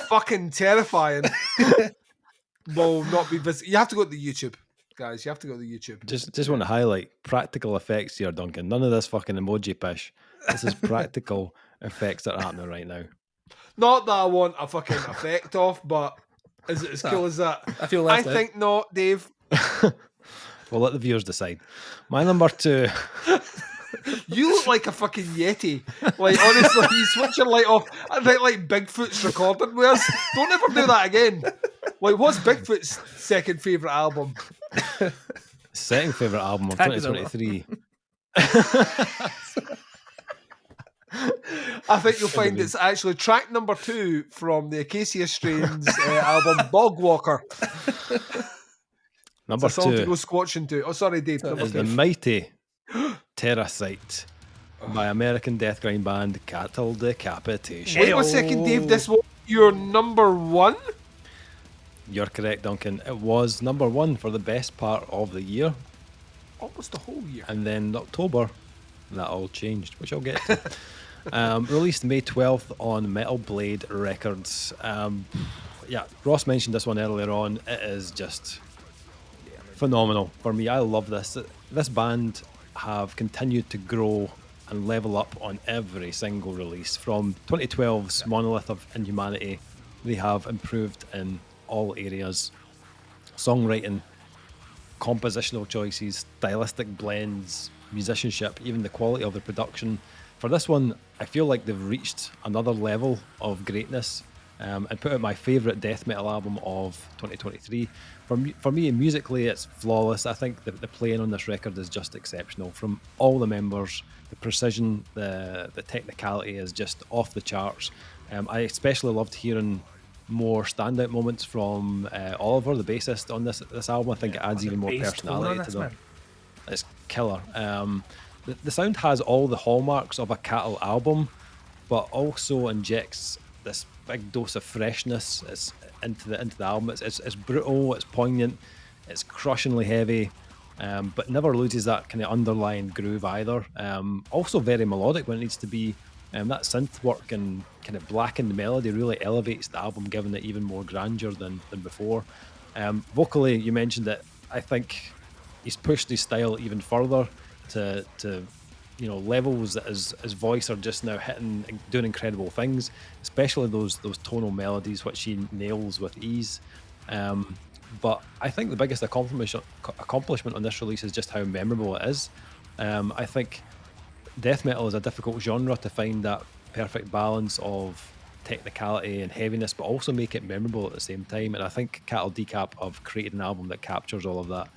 fucking terrifying, will not be visible. You have to go to the YouTube, guys. You have to go to the YouTube. Just want to highlight practical effects here, Duncan. None of this fucking emoji pish. This is practical effects that are happening right now. Not that I want a fucking effect off, but is it as cool as that? I feel I left out. think not, Dave. We'll let the viewers decide. My number 2. You look like a fucking Yeti. Like, honestly, you switch your light off. I think like Bigfoot's recording with us. Don't ever do that again. Like, what's Bigfoot's second favourite album? Second favourite album of Can't do that. 2023. I think you'll find it's actually track number 2 from the Acacia Strains album, Bog Walker. Number It's a song to 2 go squatching to. Oh, sorry, Dave. Number is the 2. mighty Terracite by American death grind band Cattle Decapitation. Wait 1 second, Dave. This was your number 1? You're correct, Duncan. It was number 1 for the best part of the year. Almost the whole year. And then in October, that all changed, which I'll get to. Released May 12th on Metal Blade Records. Yeah, Ross mentioned this one earlier on. It is just phenomenal for me. I love this. This band have continued to grow and level up on every single release. From 2012's Monolith of Inhumanity, they have improved in all areas. Songwriting, compositional choices, stylistic blends, musicianship, even the quality of the production. For this one, I feel like they've reached another level of greatness. and put out my favourite death metal album of 2023. For me, musically, it's flawless. I think the playing on this record is just exceptional. From all the members, the precision, the technicality is just off the charts. I especially loved hearing more standout moments from Oliver, the bassist, on this album. I think it adds even more personality to them. It's killer. The sound has all the hallmarks of a Cattle album, but also injects this big dose of freshness into the album. It's brutal, it's poignant, it's crushingly heavy, but never loses that kind of underlying groove either. Also very melodic when it needs to be. That synth work and kind of blackened melody really elevates the album, giving it even more grandeur than before. Vocally, you mentioned it. I think he's pushed his style even further to levels that his voice are just now hitting and doing incredible things, especially those tonal melodies which he nails with ease. But I think the biggest accomplishment on this release is just how memorable it is. I think death metal is a difficult genre to find that perfect balance of technicality and heaviness, but also make it memorable at the same time. And I think Cattle Decap have created an album that captures all of that.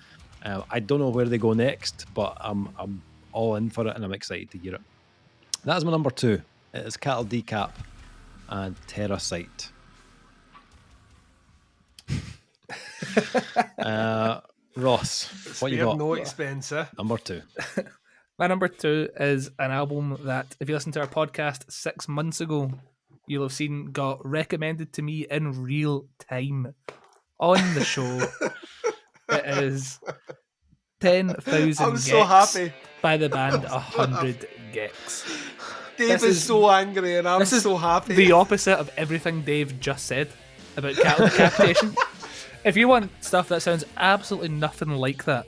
I don't know where they go next, but I'm all in for it and I'm excited to hear it. That's my number 2. It is Cattle Decap and Terrasite. Ross, what you got? No expense, eh? Number 2. My number 2 is an album that, if you listen to our podcast 6 months ago, you'll have seen got recommended to me in real time on the show. It is 10,000 I'm so happy by the band 100 Gex. Dave is so angry and I'm so happy. The opposite of everything Dave just said about cattle decapitation. If you want stuff that sounds absolutely nothing like that,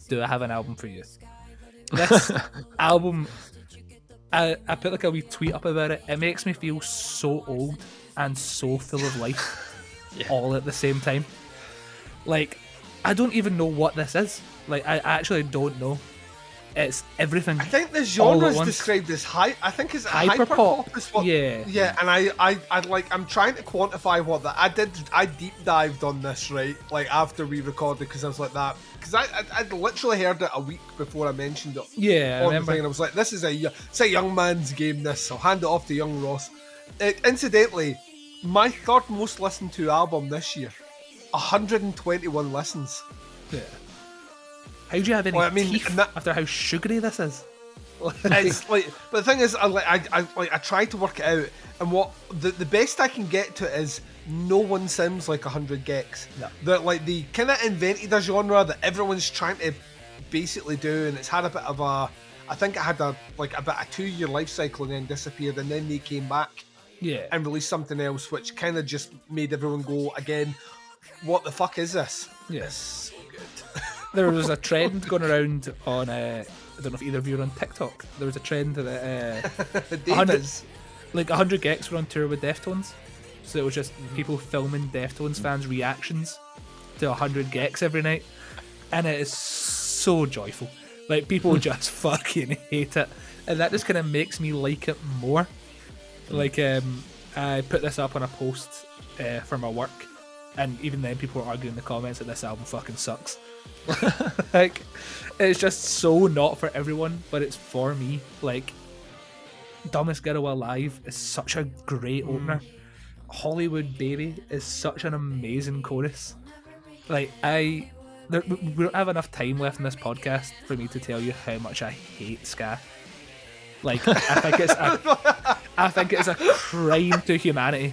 do I have an album for you? This album, I put like a wee tweet up about it. It makes me feel so old and so full of life all at the same time. Like, I don't even know what this is. Like, I actually don't know. It's everything. I think the genre is described as I think it's hyperpop. Yeah, and I'm trying to quantify what that. I deep dived on this right, like after we recorded, because I was like that, because I'd literally heard it a week before I mentioned it. Yeah, on the thing, and I was like, this is it's a young man's game. This, I'll hand it off to young Ross. Incidentally, my third most listened to album this year, 121 listens. Yeah. How do you have any teeth after how sugary this is? It's like, but the thing is, I tried to work it out, and what the best I can get to it is no one sounds like 100 Gex. No. They're like, they kind of invented a genre that everyone's trying to basically do, and it's had a bit of a, I think it had about a 2-year life cycle and then disappeared, and then they came back and released something else, which kind of just made everyone go again, what the fuck is this? Yes. There was a trend going around on, I don't know if either of you are on TikTok. There was a trend that 100 Gex were on tour with Deftones. So it was just people filming Deftones fans' reactions to 100 Gex every night. And it is so joyful. Like, people just fucking hate it. And that just kind of makes me like it more. Like, I put this up on a post for my work. And even then, people were arguing in the comments that this album fucking sucks. Like, it's just so not for everyone, but it's for me. Like, Dumbest Girl Alive is such a great opener. Hollywood Baby is such an amazing chorus. Like, we don't have enough time left in this podcast for me to tell you how much I hate ska. Like, I think it's a crime to humanity.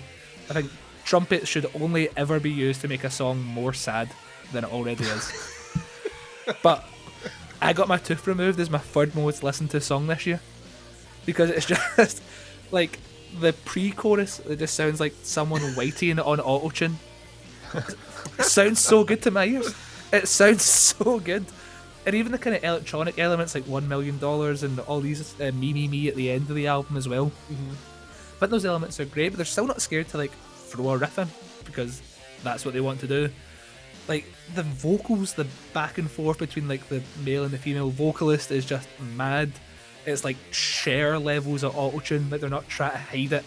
I think trumpets should only ever be used to make a song more sad than it already is. But I got my tooth removed as my third most listened to song this year, because it's just like the pre-chorus. It just sounds like someone waiting on auto-tune. It sounds so good to my ears. It sounds so good, and even the kind of electronic elements like $1 Million and all these me at the end of the album as well. But those elements are great, but they're still not scared to like throw a riff in, because that's what they want to do. Like, the vocals, the back and forth between like the male and the female vocalist is just mad. It's like Cher levels of autotune, like they're not trying to hide it.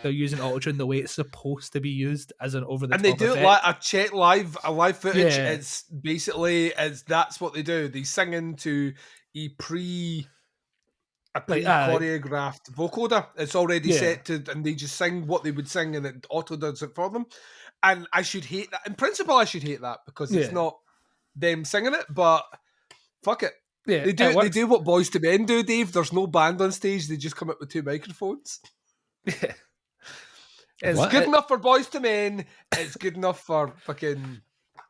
they're using autotune the way it's supposed to be used as an over the And top they do effect. it like a live footage. Yeah. It's basically that's what they do. They sing into a choreographed vocoder. It's already set to, and they just sing what they would sing, and it auto does it for them. And I should hate that. In principle, I should hate that because it's not them singing it, but fuck it. Yeah, They do what Boys to Men do, Dave. There's no band on stage. They just come up with 2 microphones. Yeah. It's good enough for Boys to Men. It's good enough for fucking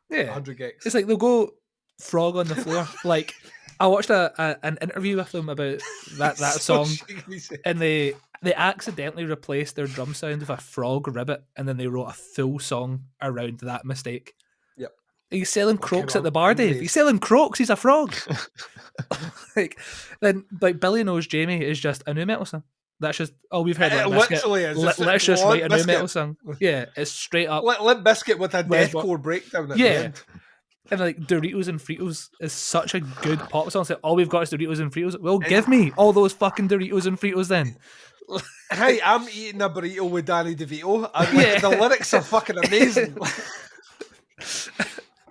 100 gigs. It's like they'll go frog on the floor. Like I watched an interview with them about that So song, and they accidentally replaced their drum sound with a frog ribbit, and then they wrote a full song around that mistake. Yep. He's selling croaks at the bar, Dave. He's selling croaks. He's a frog. Then Billy Knows Jamie is just a new metal song. That's just all we've heard. Literally is. Let's just write a new metal song. Yeah, it's straight up. Limp Bizkit with a deathcore breakdown at the end. And like Doritos and Fritos is such a good pop song. It's like, all we've got is Doritos and Fritos. Well, give me all those fucking Doritos and Fritos then. Hey, I'm eating a burrito with Danny DeVito. And the lyrics are fucking amazing.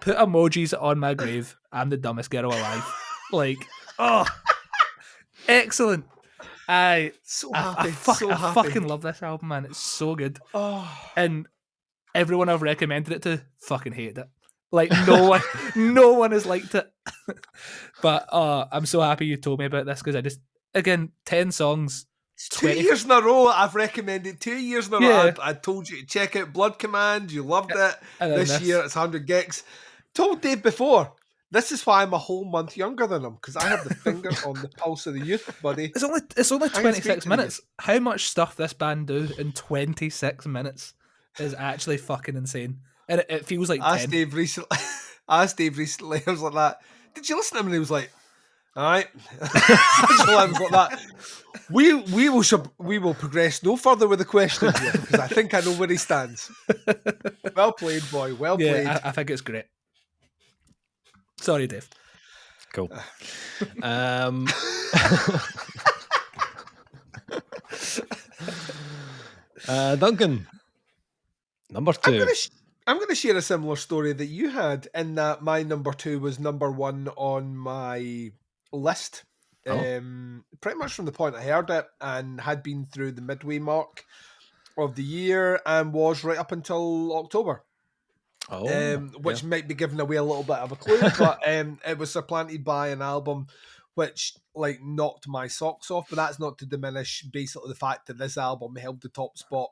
Put emojis on my grave. I'm the dumbest girl alive. Like, oh, excellent. I fucking love this album, man. It's so good. Oh. And everyone I've recommended it to fucking hated it. Like no one has liked it. But I'm so happy you told me about this because I just, again, 10 songs. 2 years in a row, I've recommended 2 years in a row. I told you to check out Blood Command. You loved it. This year, it's 100 gigs. Told Dave before, this is why I'm a whole month younger than him, because I have the finger on the pulse of the youth, buddy. It's only 26 minutes. How much stuff this band do in 26 minutes is actually fucking insane. And it feels like 10. Asked Dave recently, I was like that. Did you listen to him? And he was like, all right. So I was like that. We will progress no further with the question here, because I think I know where he stands. Well played, boy. Well played. I think it's great. Sorry, Dave. Cool. Duncan, number 2. I'm going to share a similar story that you had, in that my number 2 was number 1 on my list. Pretty much from the point I heard it, and had been through the midway mark of the year, and was right up until October. Which might be giving away a little bit of a clue, but it was supplanted by an album which like knocked my socks off. But that's not to diminish basically the fact that this album held the top spot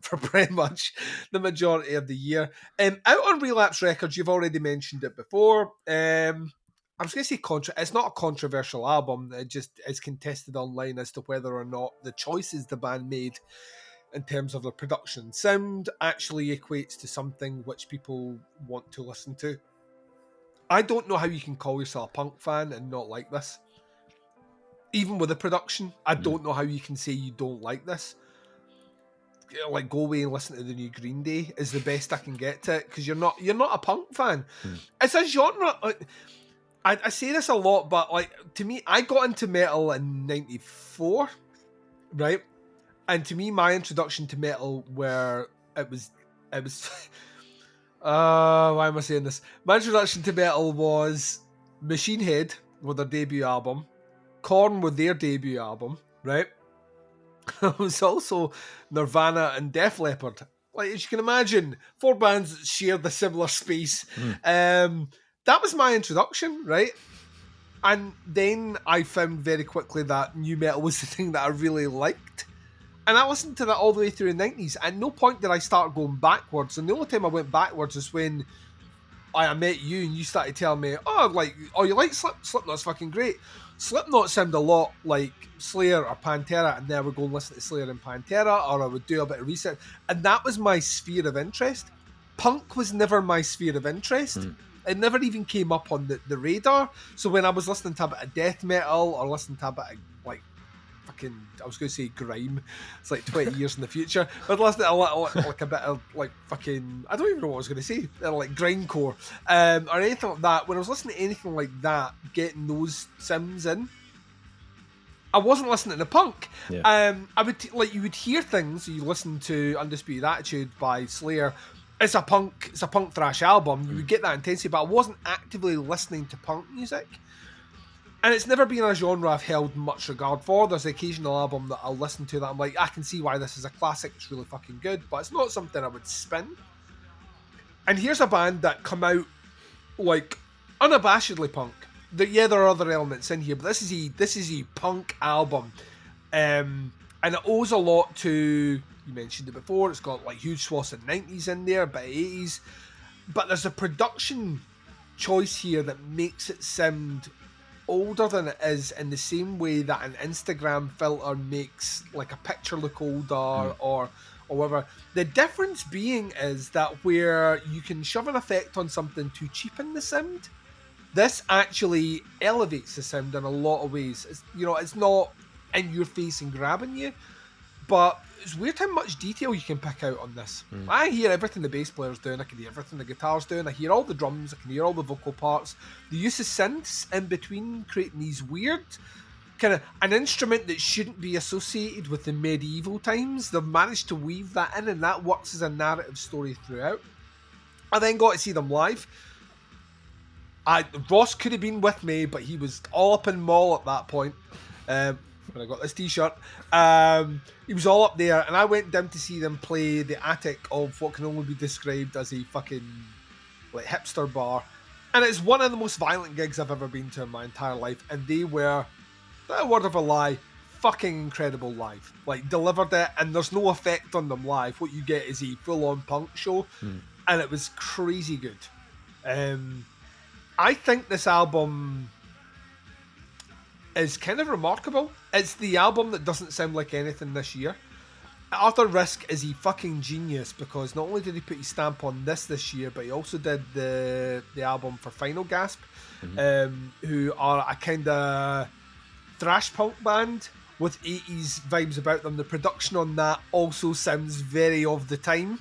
for pretty much the majority of the year. Out on Relapse Records, you've already mentioned it before. I'm just going to say it's not a controversial album. It just is contested online as to whether or not the choices the band made in terms of the production sound actually equates to something which people want to listen to. I don't know how you can call yourself a punk fan and not like this. Even with the production, I don't know how you can say you don't like this. Like, go away and listen to the new Green Day is the best I can get to it, because you're not a punk fan. It's a genre. I say this a lot, but like, to me, I got into metal in '94, right? And to me, my introduction to metal, where it was why am I saying this? My introduction to metal was Machine Head with their debut album, Korn with their debut album, right? It was also Nirvana and Def Leppard. Like, as you can imagine, 4 bands that shared the similar space. That was my introduction, right? And then I found very quickly that new metal was the thing that I really liked. And I listened to that all the way through the 90s. At no point did I start going backwards. And the only time I went backwards is when I met you and you started telling me, you like Slipknot's fucking great. Slipknot sound a lot like Slayer or Pantera, and then I would go and listen to Slayer and Pantera, or I would do a bit of research. And that was my sphere of interest. Punk was never my sphere of interest. It never even came up on the radar. So when I was listening to a bit of death metal, or listening to a bit of like fucking, I was going to say grime, it's like 20 years in the future, but listening to like a bit of like fucking, I don't even know what I was going to say, like grindcore, or anything like that. When I was listening to anything like that, getting those sims in, I wasn't listening to punk. Yeah. I would you would hear things. You listen to Undisputed Attitude by Slayer. It's a punk thrash album. You would get that intensity, but I wasn't actively listening to punk music. And it's never been a genre I've held much regard for. There's an occasional album that I'll listen to that I'm like, I can see why this is a classic. It's really fucking good, but it's not something I would spin. And here's a band that come out like unabashedly punk. There are other elements in here, but this is a punk album, and it owes a lot to. You mentioned it before. It's got like huge swaths of 90s in there, but 80s. But there's a production choice here that makes it sound older than it is, in the same way that an Instagram filter makes like a picture look older or whatever. The difference being is that where you can shove an effect on something to cheapen the sound, this actually elevates the sound in a lot of ways. It's not in your face and grabbing you, but it's weird how much detail you can pick out on this. I hear everything the bass player's doing, I can hear everything the guitar's doing, I hear all the drums, I can hear all the vocal parts. The use of synths in between, creating these weird, kind of an instrument that shouldn't be associated with the medieval times. They've managed to weave that in, and that works as a narrative story throughout. I then got to see them live. Ross could have been with me, but he was all up in Mall at that point. When I got this t-shirt, he was all up there, and I went down to see them play the attic of what can only be described as a fucking like hipster bar, and it's one of the most violent gigs I've ever been to in my entire life. And they were, without a word of a lie, fucking incredible live. Like, delivered it, and there's no effect on them live. What you get is a full-on punk show, and it was crazy good. I think this album is kind of remarkable. It's the album that doesn't sound like anything this year. Arthur Risk is a fucking genius, because not only did he put his stamp on this year, but he also did the album for Final Gasp, who are a kind of thrash punk band with 80s vibes about them. The production on that also sounds very of the time.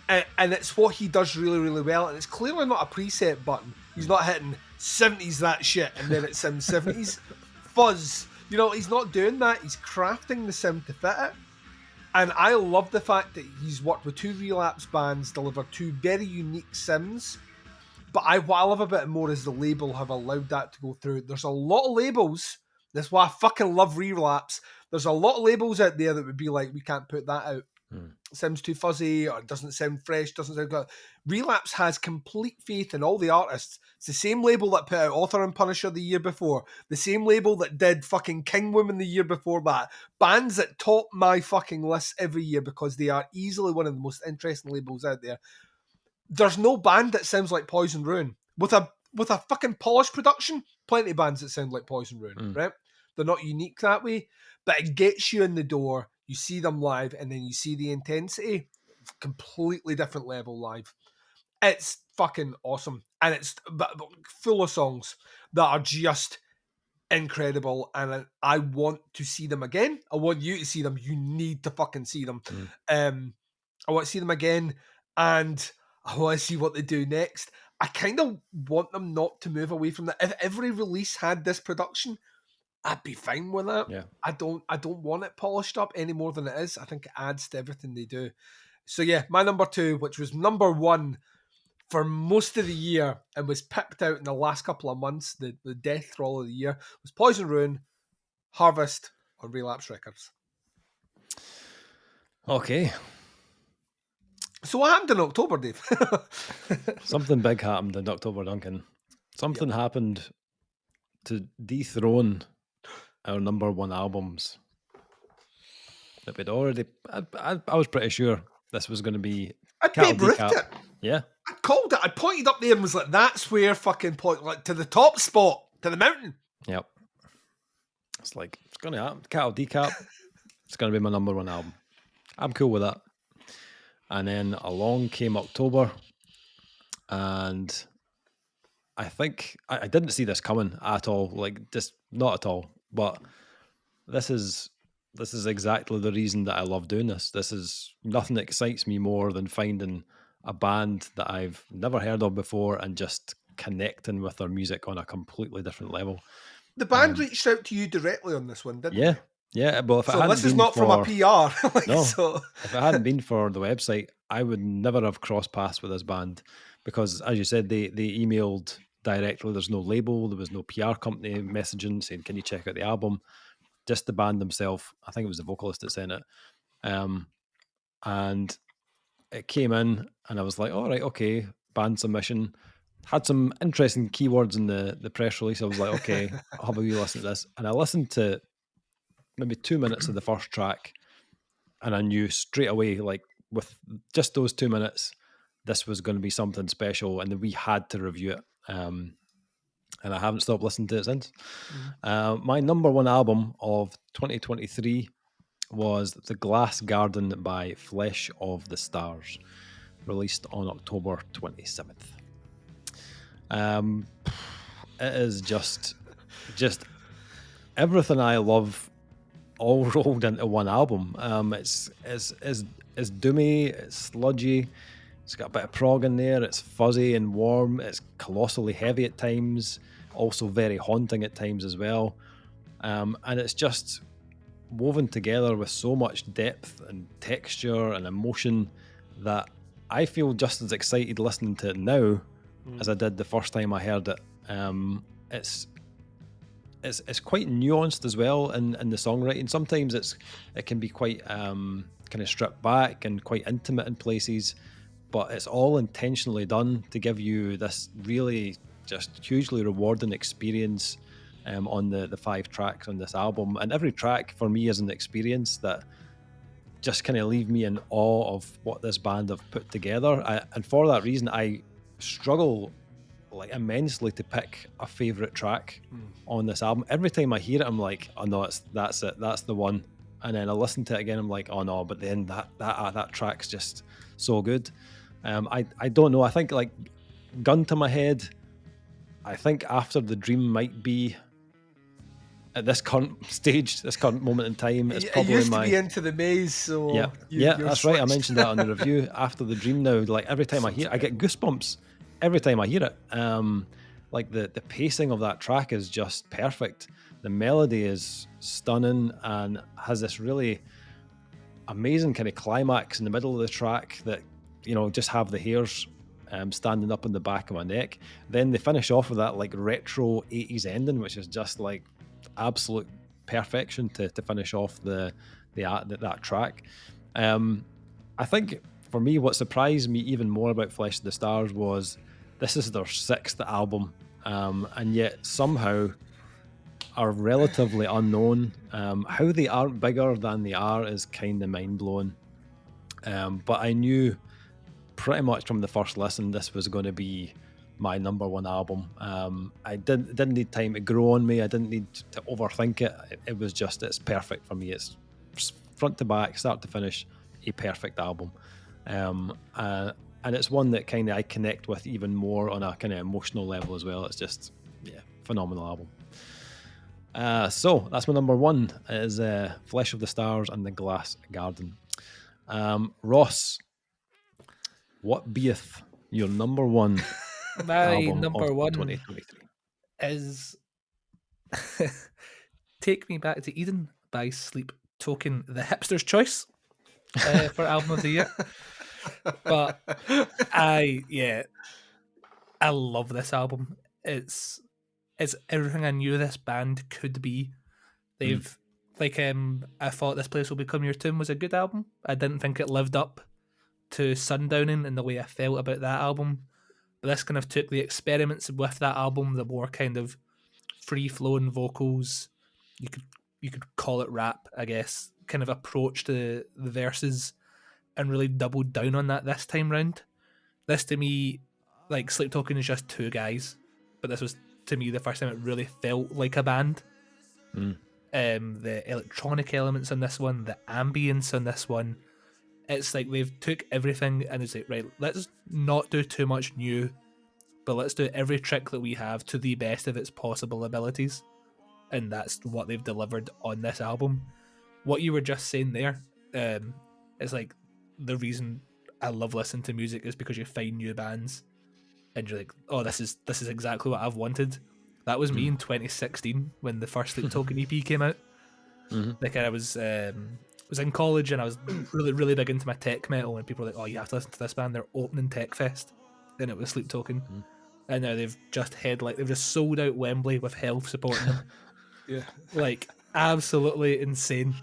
And it's what he does really, really well. And it's clearly not a preset button. He's not hitting 70s that shit and then it sounds 70s. Fuzz. He's not doing that. He's crafting the sound to fit it. And I love the fact that he's worked with two Relapse bands, delivered two very unique sims. But what I love a bit more is the label have allowed that to go through. There's a lot of labels. That's why I fucking love Relapse. There's a lot of labels out there that would be like, we can't put that out. It sounds too fuzzy, or doesn't sound fresh, doesn't sound good. Relapse has complete faith in all the artists. It's the same label that put out Author and Punisher the year before. The same label that did fucking King Woman the year before that. Bands that top my fucking list every year because they are easily one of the most interesting labels out there. There's no band that sounds like Poison Ruin. With a fucking polished production, plenty of bands that sound like Poison Ruin, right? They're not unique that way, but it gets you in the door. You see them live, and then you see the intensity. Completely different level live. It's fucking awesome. And it's full of songs that are just incredible. And I want to see them again. I want you to see them. You need to fucking see them. I want to see them again. And I want to see what they do next. I kind of want them not to move away from that. If every release had this production, I'd be fine with that. Yeah. I don't want it polished up any more than it is. I think it adds to everything they do. So yeah, my number 2, which was number 1 for most of the year and was pipped out in the last couple of months, the death thrall of the year, was Poison Ruin, Harvest on Relapse Records. Okay. So what happened in October, Dave? Something big happened in October, Duncan. Something happened to dethrone our number 1 albums that we'd already... I was pretty sure this was going to be... I'd Babe Ruthed it. Yeah. I called it. I pointed up there and was like, that's where fucking point, like, to the top spot, to the mountain. Yep. It's like, it's going to happen. Cattle Decap. It's going to be my number 1 album. I'm cool with that. And then along came October, and I think I didn't see this coming at all. Like, just not at all. But this is exactly the reason that I love doing this. Nothing excites me more than finding a band that I've never heard of before and just connecting with their music on a completely different level. The band reached out to you directly on this one, didn't Yeah, they? yeah. Well, if it So hadn't this is been not from a for PR. no, So if it hadn't been for the website, I would never have crossed paths with this band because, as you said, they emailed directly. There's no label, there was no PR company messaging saying, "Can you check out the album?" Just the band themselves. I think it was the vocalist that sent it, and it came in, and I was like, "All right, okay." Band submission had some interesting keywords in the press release. I was like, "Okay, I'll have a wee listen to this," and I listened to maybe 2 minutes of the first track, and I knew straight away, like with just those 2 minutes, this was going to be something special, and we had to review it. And I haven't stopped listening to it since. My number one album of 2023 was The Glass Garden by Flesh of the Stars, released on October 27th. It is just everything I love all rolled into one album. It's doomy, it's sludgy, it's got a bit of prog in there, it's fuzzy and warm, it's colossally heavy at times, also very haunting at times as well. And it's just woven together with so much depth and texture and emotion that I feel just as excited listening to it now as I did the first time I heard it. It's quite nuanced as well in the songwriting. Sometimes it can be quite kind of stripped back and quite intimate in places, but it's all intentionally done to give you this really just hugely rewarding experience on the 5 tracks on this album. And every track for me is an experience that just kind of leave me in awe of what this band have put together. And for that reason, I struggle like immensely to pick a favorite track on this album. Every time I hear it, I'm like, oh no, that's it, that's the one. And then I listen to it again, I'm like, oh no, but then that track's just so good. I don't know. I think like gun to my head, I think After the Dream might be at this current stage, this current moment in time. It's it probably used to my be Into the Maze, so yeah, you're that's right. I switched. mentioned that on the review. After the Dream now, like every time I get goosebumps every time I hear it. Like the pacing of that track is just perfect. The melody is stunning and has this really amazing kind of climax in the middle of the track that, you know, just have the hairs standing up on the back of my neck. Then they finish off with that like retro 80s ending, which is just like absolute perfection to finish off that track. I think for me, what surprised me even more about Flesh of the Stars was this is their 6th album, and yet somehow are relatively unknown. How they aren't bigger than they are is kind of mind blowing. But I knew pretty much from the first listen this was going to be my number one album. I didn't need time to grow on me. I didn't need to overthink it. It was just, it's perfect for me. It's front to back, start to finish, a perfect album. And it's one that kind of I connect with even more on a kind of emotional level as well. It's just, yeah, phenomenal album. So that's my number one, is Flesh of the Stars and The Glass Garden. Ross, what beeth your number one My album number of one 2023? is Take Me Back to Eden by Sleep Token, the hipster's choice for album of the year. But I love this album. It's everything I knew this band could be. They've I thought This Place Will Become Your Tomb was a good album. I didn't think it lived up to Sundowning in the way I felt about that album. But this kind of took the experiments with that album, the more kind of free flowing vocals, you could call it rap, I guess, kind of approach to the verses, and really doubled down on that this time round. This to me, like Sleep Talking is just 2 guys, but this was to me the first time it really felt like a band. The electronic elements in this one, the ambience in this one, it's like they've took everything and it's like, right, let's not do too much new, but let's do every trick that we have to the best of its possible abilities. And that's what they've delivered on this album. What you were just saying there, it's like the reason I love listening to music is because you find new bands and you're like, oh, this is exactly what I've wanted. That was me in 2016 when the first Sleep Token EP came out. Like I was in college and I was really big into my tech metal, and people were like, "Oh, you have to listen to this band. They're opening Tech Fest," and it was Sleep Token. And now they've just sold out Wembley with Health supporting them. Yeah. Like absolutely insane.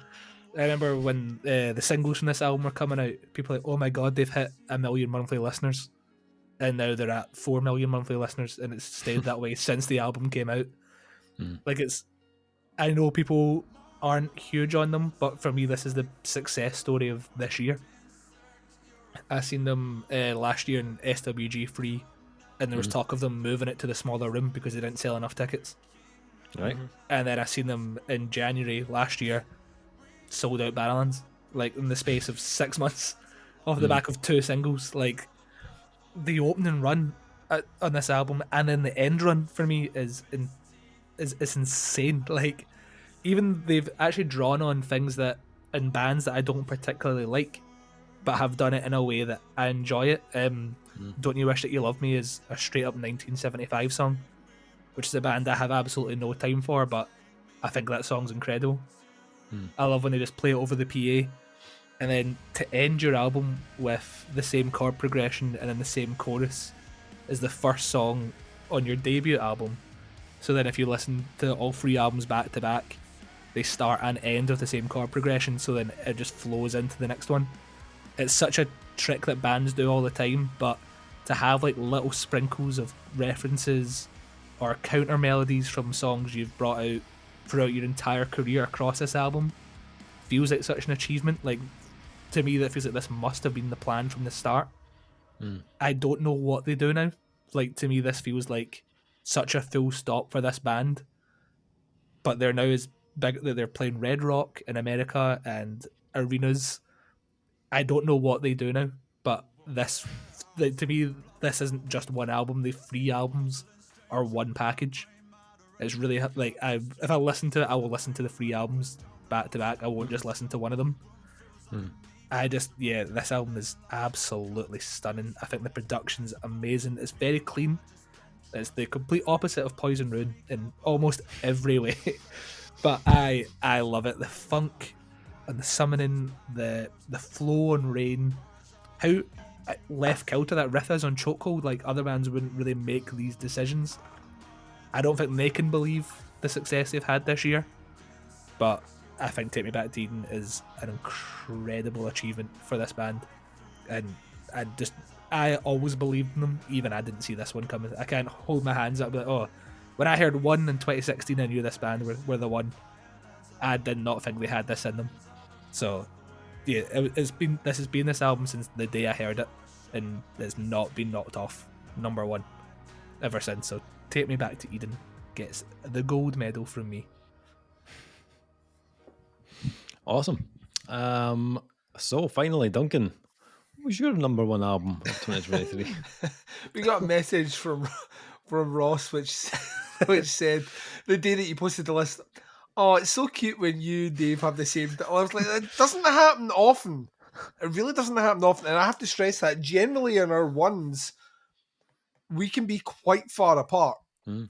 I remember when the singles from this album were coming out, people were like, "Oh my god, they've hit 1 million monthly listeners," and now they're at 4 million monthly listeners, and it's stayed that way since the album came out. Like I know people aren't huge on them, but for me, this is the success story of this year. I seen them last year in SWG free, and there was talk of them moving it to the smaller room because they didn't sell enough tickets. Right. And then I seen them in January last year, sold out Barrowlands, like in the space of 6 months, off the back of 2 singles. Like the opening run on this album, and then the end run for me is insane. Like even they've actually drawn on things that in bands that I don't particularly like, but have done it in a way that I enjoy it. Don't You Wish That You Loved Me is a straight up 1975 song, which is a band I have absolutely no time for, but I think that song's incredible. I love when they just play it over the PA, and then to end your album with the same chord progression and then the same chorus is the first song on your debut album. So then if you listen to all 3 albums back to back, they start and end with the same chord progression, so then it just flows into the next one. It's such a trick that bands do all the time, but to have like little sprinkles of references or counter melodies from songs you've brought out throughout your entire career across this album feels like such an achievement. Like to me, that feels like this must have been the plan from the start. I don't know what they do now. Like to me, this feels like such a full stop for this band, but they're now as big that they're playing Red Rock in America and arenas. I don't know what they do now, but to me, this isn't just one album. The 3 albums are one package. It's really like if I listen to it, I will listen to the 3 albums back to back. I won't just listen to one of them. This album is absolutely stunning. I think the production's amazing. It's very clean. It's the complete opposite of Poison Rune in almost every way. But I love it. The funk and the summoning, the flow on Rain, how left kilter that riff is on Chokehold. Like other bands wouldn't really make these decisions. I don't think they can believe the success they've had this year, but I think Take Me Back to Eden is an incredible achievement for this band, and I always believed in them. Even I didn't see this one coming. I can't hold my hands up and be like, oh, when I heard One in 2016, I knew this band were the one. I did not think they had this in them. So yeah, this has been this album since the day I heard it, and it's not been knocked off number 1 ever since. So Take Me Back to Eden gets the gold medal from me. Awesome. So finally, Duncan, what was your number 1 album of 2023? We got a message from Ross which said the day that you posted the list, oh, it's so cute when you, Dave, have the same. I was like, it doesn't happen often. It really doesn't happen often, and I have to stress that generally in our ones, we can be quite far apart.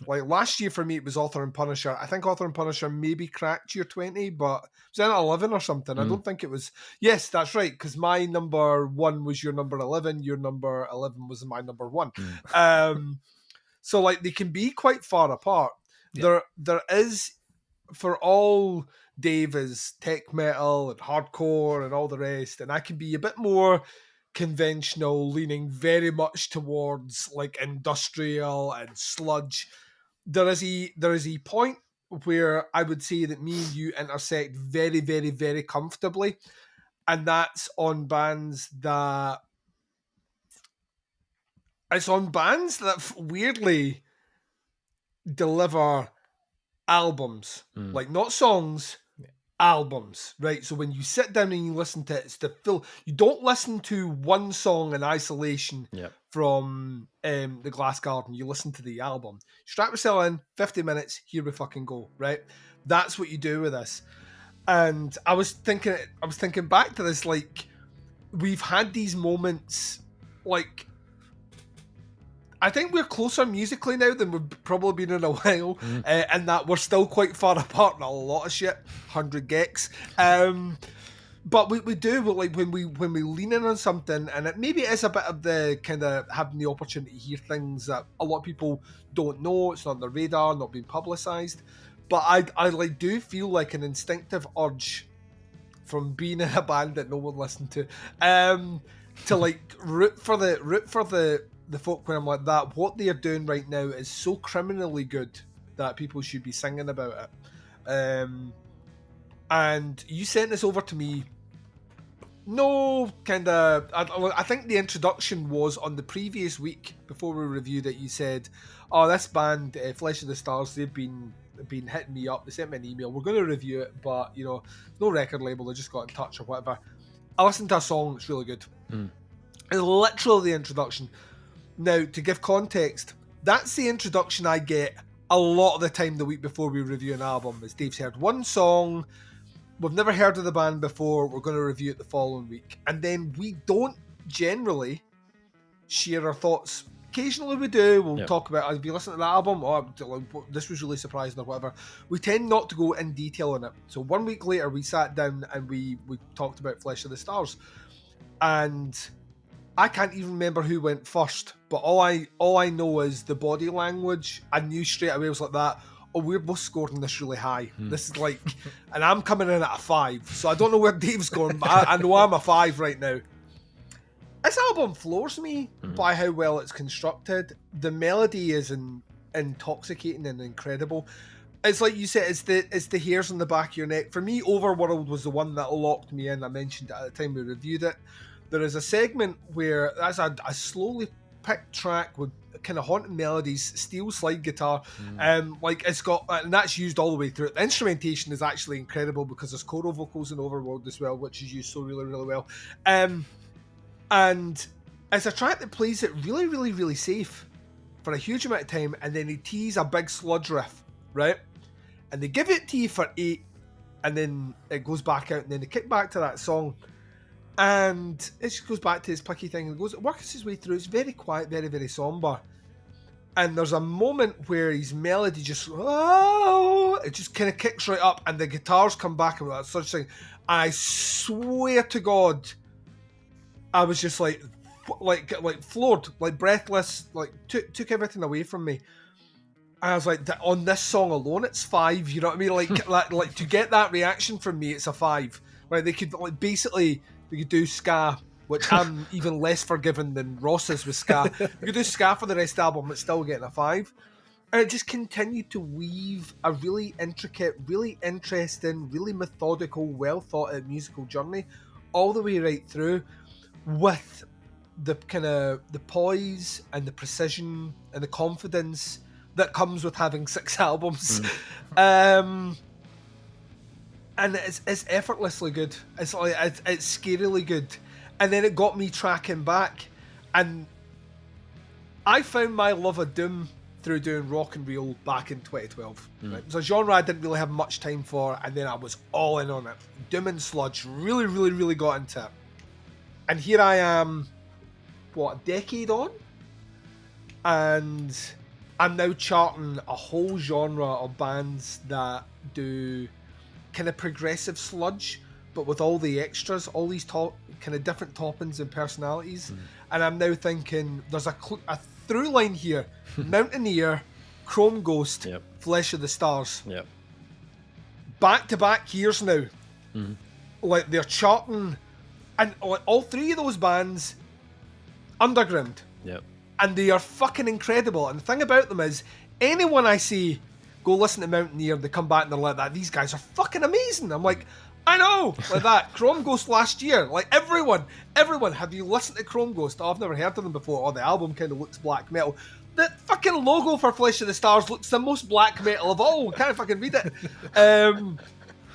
Like last year for me, it was Author and Punisher. I think Author and Punisher maybe cracked year 20, but it was in at 11 or something. I don't think it was. Yes, that's right, because my number 1 was your number 11. Your number 11 was my number 1. So like they can be quite far apart. Yeah. There is, for all Dave is tech metal and hardcore and all the rest, and I can be a bit more conventional, leaning very much towards like industrial and sludge. There is a point where I would say that me and you intersect very, very, very comfortably, and that's on bands that weirdly deliver albums, like not songs, albums, right? So when you sit down and you listen to it, it's the full. You don't listen to one song in isolation from the Glass Garden. You listen to the album. Strap yourself in, 50 minutes, here we fucking go, right? That's what you do with this. And I was thinking back to this, like we've had these moments, like I think we're closer musically now than we've probably been in a while, and that we're still quite far apart in a lot of shit. 100 gex. But we do, like, when we lean in on something, and maybe it is a bit of the kind of having the opportunity to hear things that a lot of people don't know, it's not on their radar, not being publicised. But I like do feel like an instinctive urge from being in a band that no one listened to like root for the folk when I'm like that. What they are doing right now is so criminally good that people should be singing about it. And you sent this over to me. No, kind of. I think the introduction was on the previous week before we reviewed it. You said, "Oh, this band, Flesh of the Stars, they've been hitting me up. They sent me an email. We're going to review it, but no record label. They just got in touch or whatever." I listened to a song. It's really good. It's literally the introduction. Now, to give context, that's the introduction I get a lot of the time the week before we review an album. As Dave's heard one song. We've never heard of the band before. We're going to review it the following week. And then we don't generally share our thoughts. Occasionally we do. We'll talk about, have you listened to the album? Oh, this was really surprising or whatever. We tend not to go in detail on it. So 1 week later, we sat down and we talked about Flesh of the Stars. And I can't even remember who went first. But all I know is the body language. I knew straight away. It was like that. Oh, we're both scoring this really high. This is like, and I'm coming in at a 5. So I don't know where Dave's going, but I know I'm a 5 right now. This album floors me by how well it's constructed. The melody is intoxicating and incredible. It's like you said, it's the hairs on the back of your neck. For me, Overworld was the one that locked me in. I mentioned it at the time we reviewed it. There is a segment where that's a slowly picked track with kind of haunting melodies, steel slide guitar, like it's got, and that's used all the way through it. The instrumentation is actually incredible because there's choral vocals in Overworld as well, which is used so really, really well. And it's a track that plays it really, really, really safe for a huge amount of time, and then they tease a big sludge riff, right? And they give it to you for 8, and then it goes back out, and then they kick back to that song. And it just goes back to his picky thing and works his way through. It's very quiet, very, very somber. And there's a moment where his melody just, it just kind of kicks right up and the guitars come back and that such thing. And I swear to God, I was just like floored, like breathless, like took everything away from me. And I was like, on this song alone, it's 5. You know what I mean? Like to get that reaction from me, it's a 5. Right? They could they could do ska, which I'm even less forgiving than Ross is with ska. You could do ska for the rest of the album, it's still getting a 5. And it just continued to weave a really intricate, really interesting, really methodical, well thought out musical journey all the way right through, with the kind of the poise and the precision and the confidence that comes with having 6 albums. And it's effortlessly good. It's like it's scarily good. And then it got me tracking back, and I found my love of doom through doing Rock and Reel back in 2012. Right? It was a genre I didn't really have much time for, and then I was all in on it. Doom and sludge really, really, really got into it. And here I am, a decade on, and I'm now charting a whole genre of bands that do kind of progressive sludge, but with all the extras, all these kind of different toppings and personalities. And I'm now thinking there's a through line here: Mountaineer, Chrome Ghost, Flesh of the Stars. Back to back years now. Like they're charting, and all 3 of those bands underground. And they are fucking incredible. And the thing about them is, anyone I see go listen to Mountaineer, they come back and they're like that, these guys are fucking amazing. I'm like, I know, like that. Chrome Ghost last year, like everyone, have you listened to Chrome Ghost? Oh, I've never heard of them before. Oh, the album kind of looks black metal. The fucking logo for Flesh of the Stars looks the most black metal of all. Can't fucking read it. You know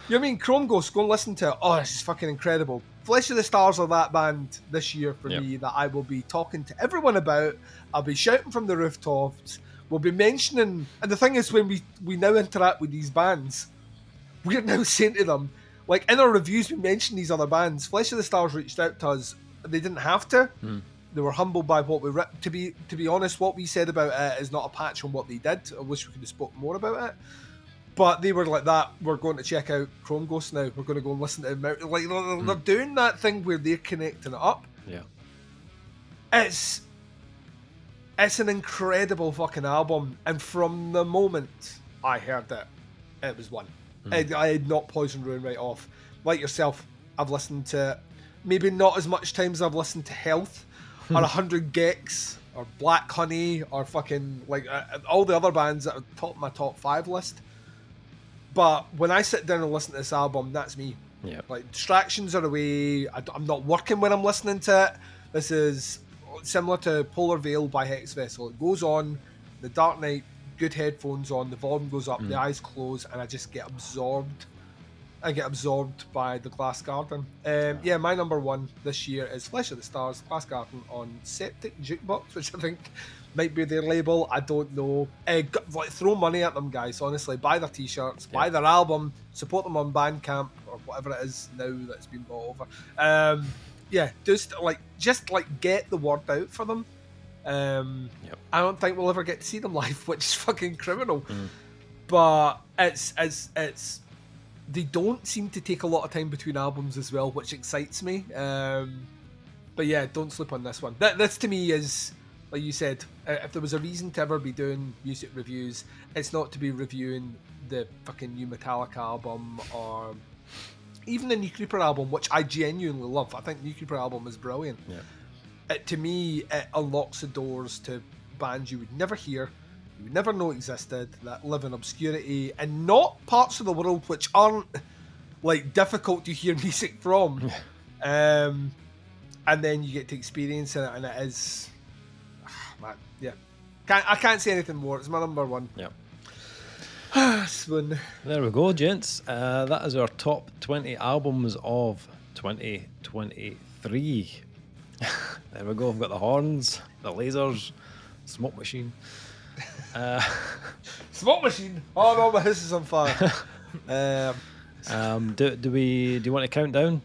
what I mean? Chrome Ghost, go and listen to it. Oh, this is fucking incredible. Flesh of the Stars are that band this year for me that I will be talking to everyone about. I'll be shouting from the rooftops. We'll be mentioning, and the thing is, when we now interact with these bands, we're now saying to them, like in our reviews, we mention these other bands. Flesh of the Stars reached out to us. They didn't have to, They were humbled by what we to be honest, what we said about it is not a patch on what they did. I wish we could have spoken more about it. But they were like that. We're going to check out Chrome Ghost now. We're going to go and listen to him. Like they're doing that thing where they're connecting it up. Yeah. It's an incredible fucking album, and from the moment I heard it, it was one. I had not Poison Ruin right off. Like yourself, I've listened to maybe not as much times as I've listened to Health or 100 Gex or Black Honey or fucking like all the other bands that are top my top 5 list. But when I sit down and listen to this album, that's me. Yeah. Like, distractions are away. I'm not working when I'm listening to it. This is similar to Polar Veil by Hex Vessel. It goes on, the dark night, good headphones on, the volume goes up, the eyes close, and I just get absorbed. I get absorbed by the Glass Garden. Yeah, my number one this year is Flesh of the Stars, Glass Garden on Septic Jukebox, which I think might be their label. I don't know. Like, throw money at them, guys. Honestly, buy their t-shirts, buy their album, support them on Bandcamp or whatever it is now that's been bought over. Yeah, just get the word out for them. I don't think we'll ever get to see them live, which is fucking criminal. But it's they don't seem to take a lot of time between albums as well, which excites me. But yeah, don't sleep on this one. This to me is, like you said, if there was a reason to ever be doing music reviews, it's not to be reviewing the fucking new Metallica album or even the New Creeper album, which I genuinely love. I think New Creeper album is brilliant. Yeah. To me, it unlocks the doors to bands you would never hear, you would never know existed, that live in obscurity, and not parts of the world which aren't like difficult to hear music from. And then you get to experience it, and it is, man, yeah. I can't say anything more. It's my number one. Yeah. Swoon. There we go, gents. That is our top 20 albums of 2023. There we go. I've got the horns, the lasers, smoke machine. Smoke machine. Oh no, my house is on fire. Do you want to count down?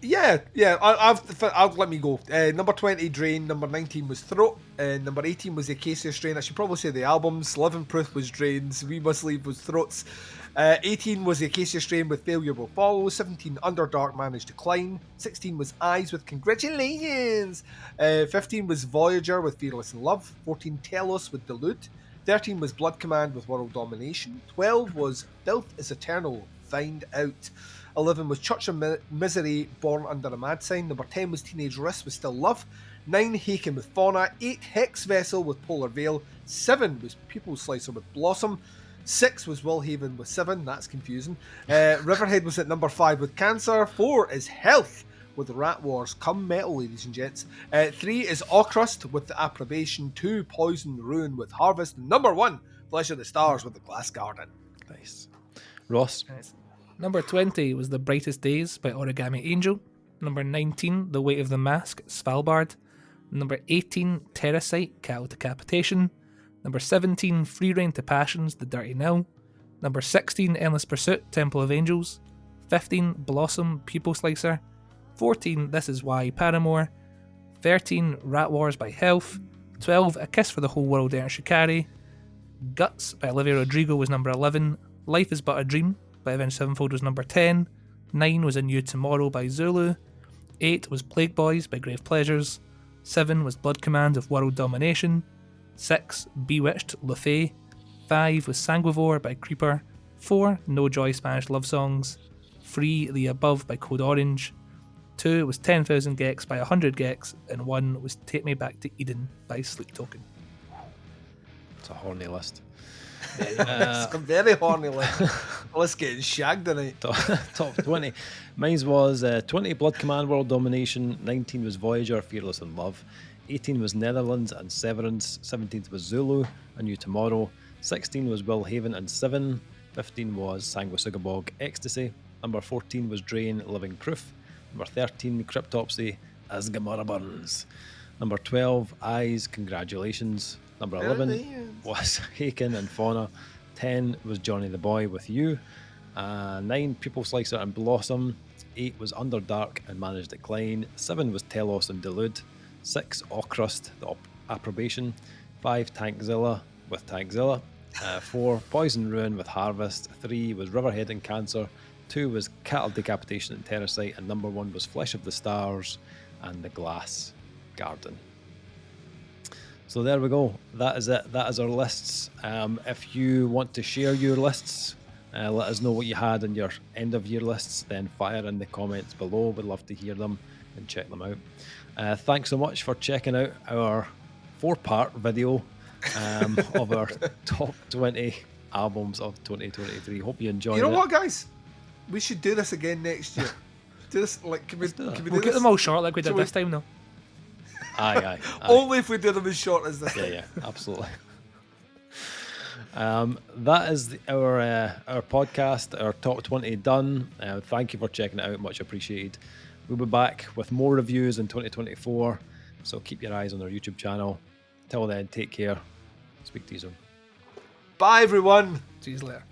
Yeah. I'll let me go. Number 20, Drain. Number 19 was Throat. Number 18 was the Acacia Strain. I should probably say the albums. Living Proof was Drains. We Must Leave was Throats. 18 was the Acacia Strain with Failure Will Follow. 17, Underdark Managed Decline. 16 was Eyes with Congratulations. 15 was Voyager with Fearless in Love. 14, Telos with Delude. 13 was Blood Command with World Domination. 12 was Filth is Eternal, Find Out. 11 was Church of Misery, Born Under a Mad Sign. Number 10 was Teenage Wrist with Still Love. 9, Haken with Fauna. 8, Hex Vessel with Polar Veil. 7 was People's Slicer with Blossom. 6 was Willhaven with 7. That's confusing. Riverhead was at number 5 with Cancer. 4 is Health with Rat Wars. Come metal, ladies and gents. 3 is Ocrust with the Approbation. 2, Poison Ruin with Harvest. And number 1, Flesh of the Stars with the Glass Garden. Nice. Ross? Nice. Number 20 was The Brightest Days by Origami Angel. Number 19, The Weight of the Mask, Svalbard. Number 18, Terracite, Cattle Decapitation. Number 17, Free Rein to Passions, The Dirty Nil. Number 16, Endless Pursuit, Temple of Angels. 15, Blossom, People Slicer. 14, This Is Why, Paramore. 13, Rat Wars by Health. 12, A Kiss for the Whole World, Ernest Shikari. Guts by Olivia Rodrigo was number 11. Life is But a Dream by Avenged Sevenfold was number 10. 9 was A New Tomorrow by Zulu. 8 was Plague Boys by Grave Pleasures. 7 was Blood Command of World Domination. 6, Bewitched, Le Fay. 5 was Sanguivore by Creeper. 4, No Joy Spanish Love Songs. 3, The Above by Code Orange. 2 was 10,000 Gex by 100 Gex. And 1 was Take Me Back to Eden by Sleep Token. It's a horny list. It's a very horny list. Let's get shagged tonight. Top 20. Mine was 20, Blood Command, World Domination. 19 was Voyager, Fearless in Love. 18 was Netherlands and Severance. 17th was Zulu, A New Tomorrow. 16 was Willhaven and 7. 15 was Sanguisugabog, Ecstasy. Number 14 was Drain, Living Proof. Number 13, Cryptopsy, As Gamora Burns. Number 12, Eyes, Congratulations. Number 11 was Haken and Fauna. 10 was Johnny the Boy with You. 9, People Slicer and Blossom. 8 was Underdark and Managed Decline. 7 was Telos and Delude. 6, Ocrust, the Approbation. 5, Tankzilla with Tankzilla. 4, Poison Ruin with Harvest. 3 was Riverhead and Cancer. 2 was Cattle Decapitation and Terracite. And number 1 was Flesh of the Stars and The Glass Garden. So there we go. That is it. That is our lists. If you want to share your lists, let us know what you had in your end of year lists, then fire in the comments below. We'd love to hear them and check them out. Thanks so much for checking out our 4-part video of our top 20 albums of 2023. Hope you enjoyed it. You know what, guys? We should do this again next year. Do this, like, can we We'll do get this? them all short like we did this time, though. Aye. Only if we do them as short as this. Yeah, absolutely. That is our podcast, our top 20 done. Thank you for checking it out, much appreciated. We'll be back with more reviews in 2024, so keep your eyes on our YouTube channel. Till then, take care. Speak to you soon. Bye, everyone. See you later.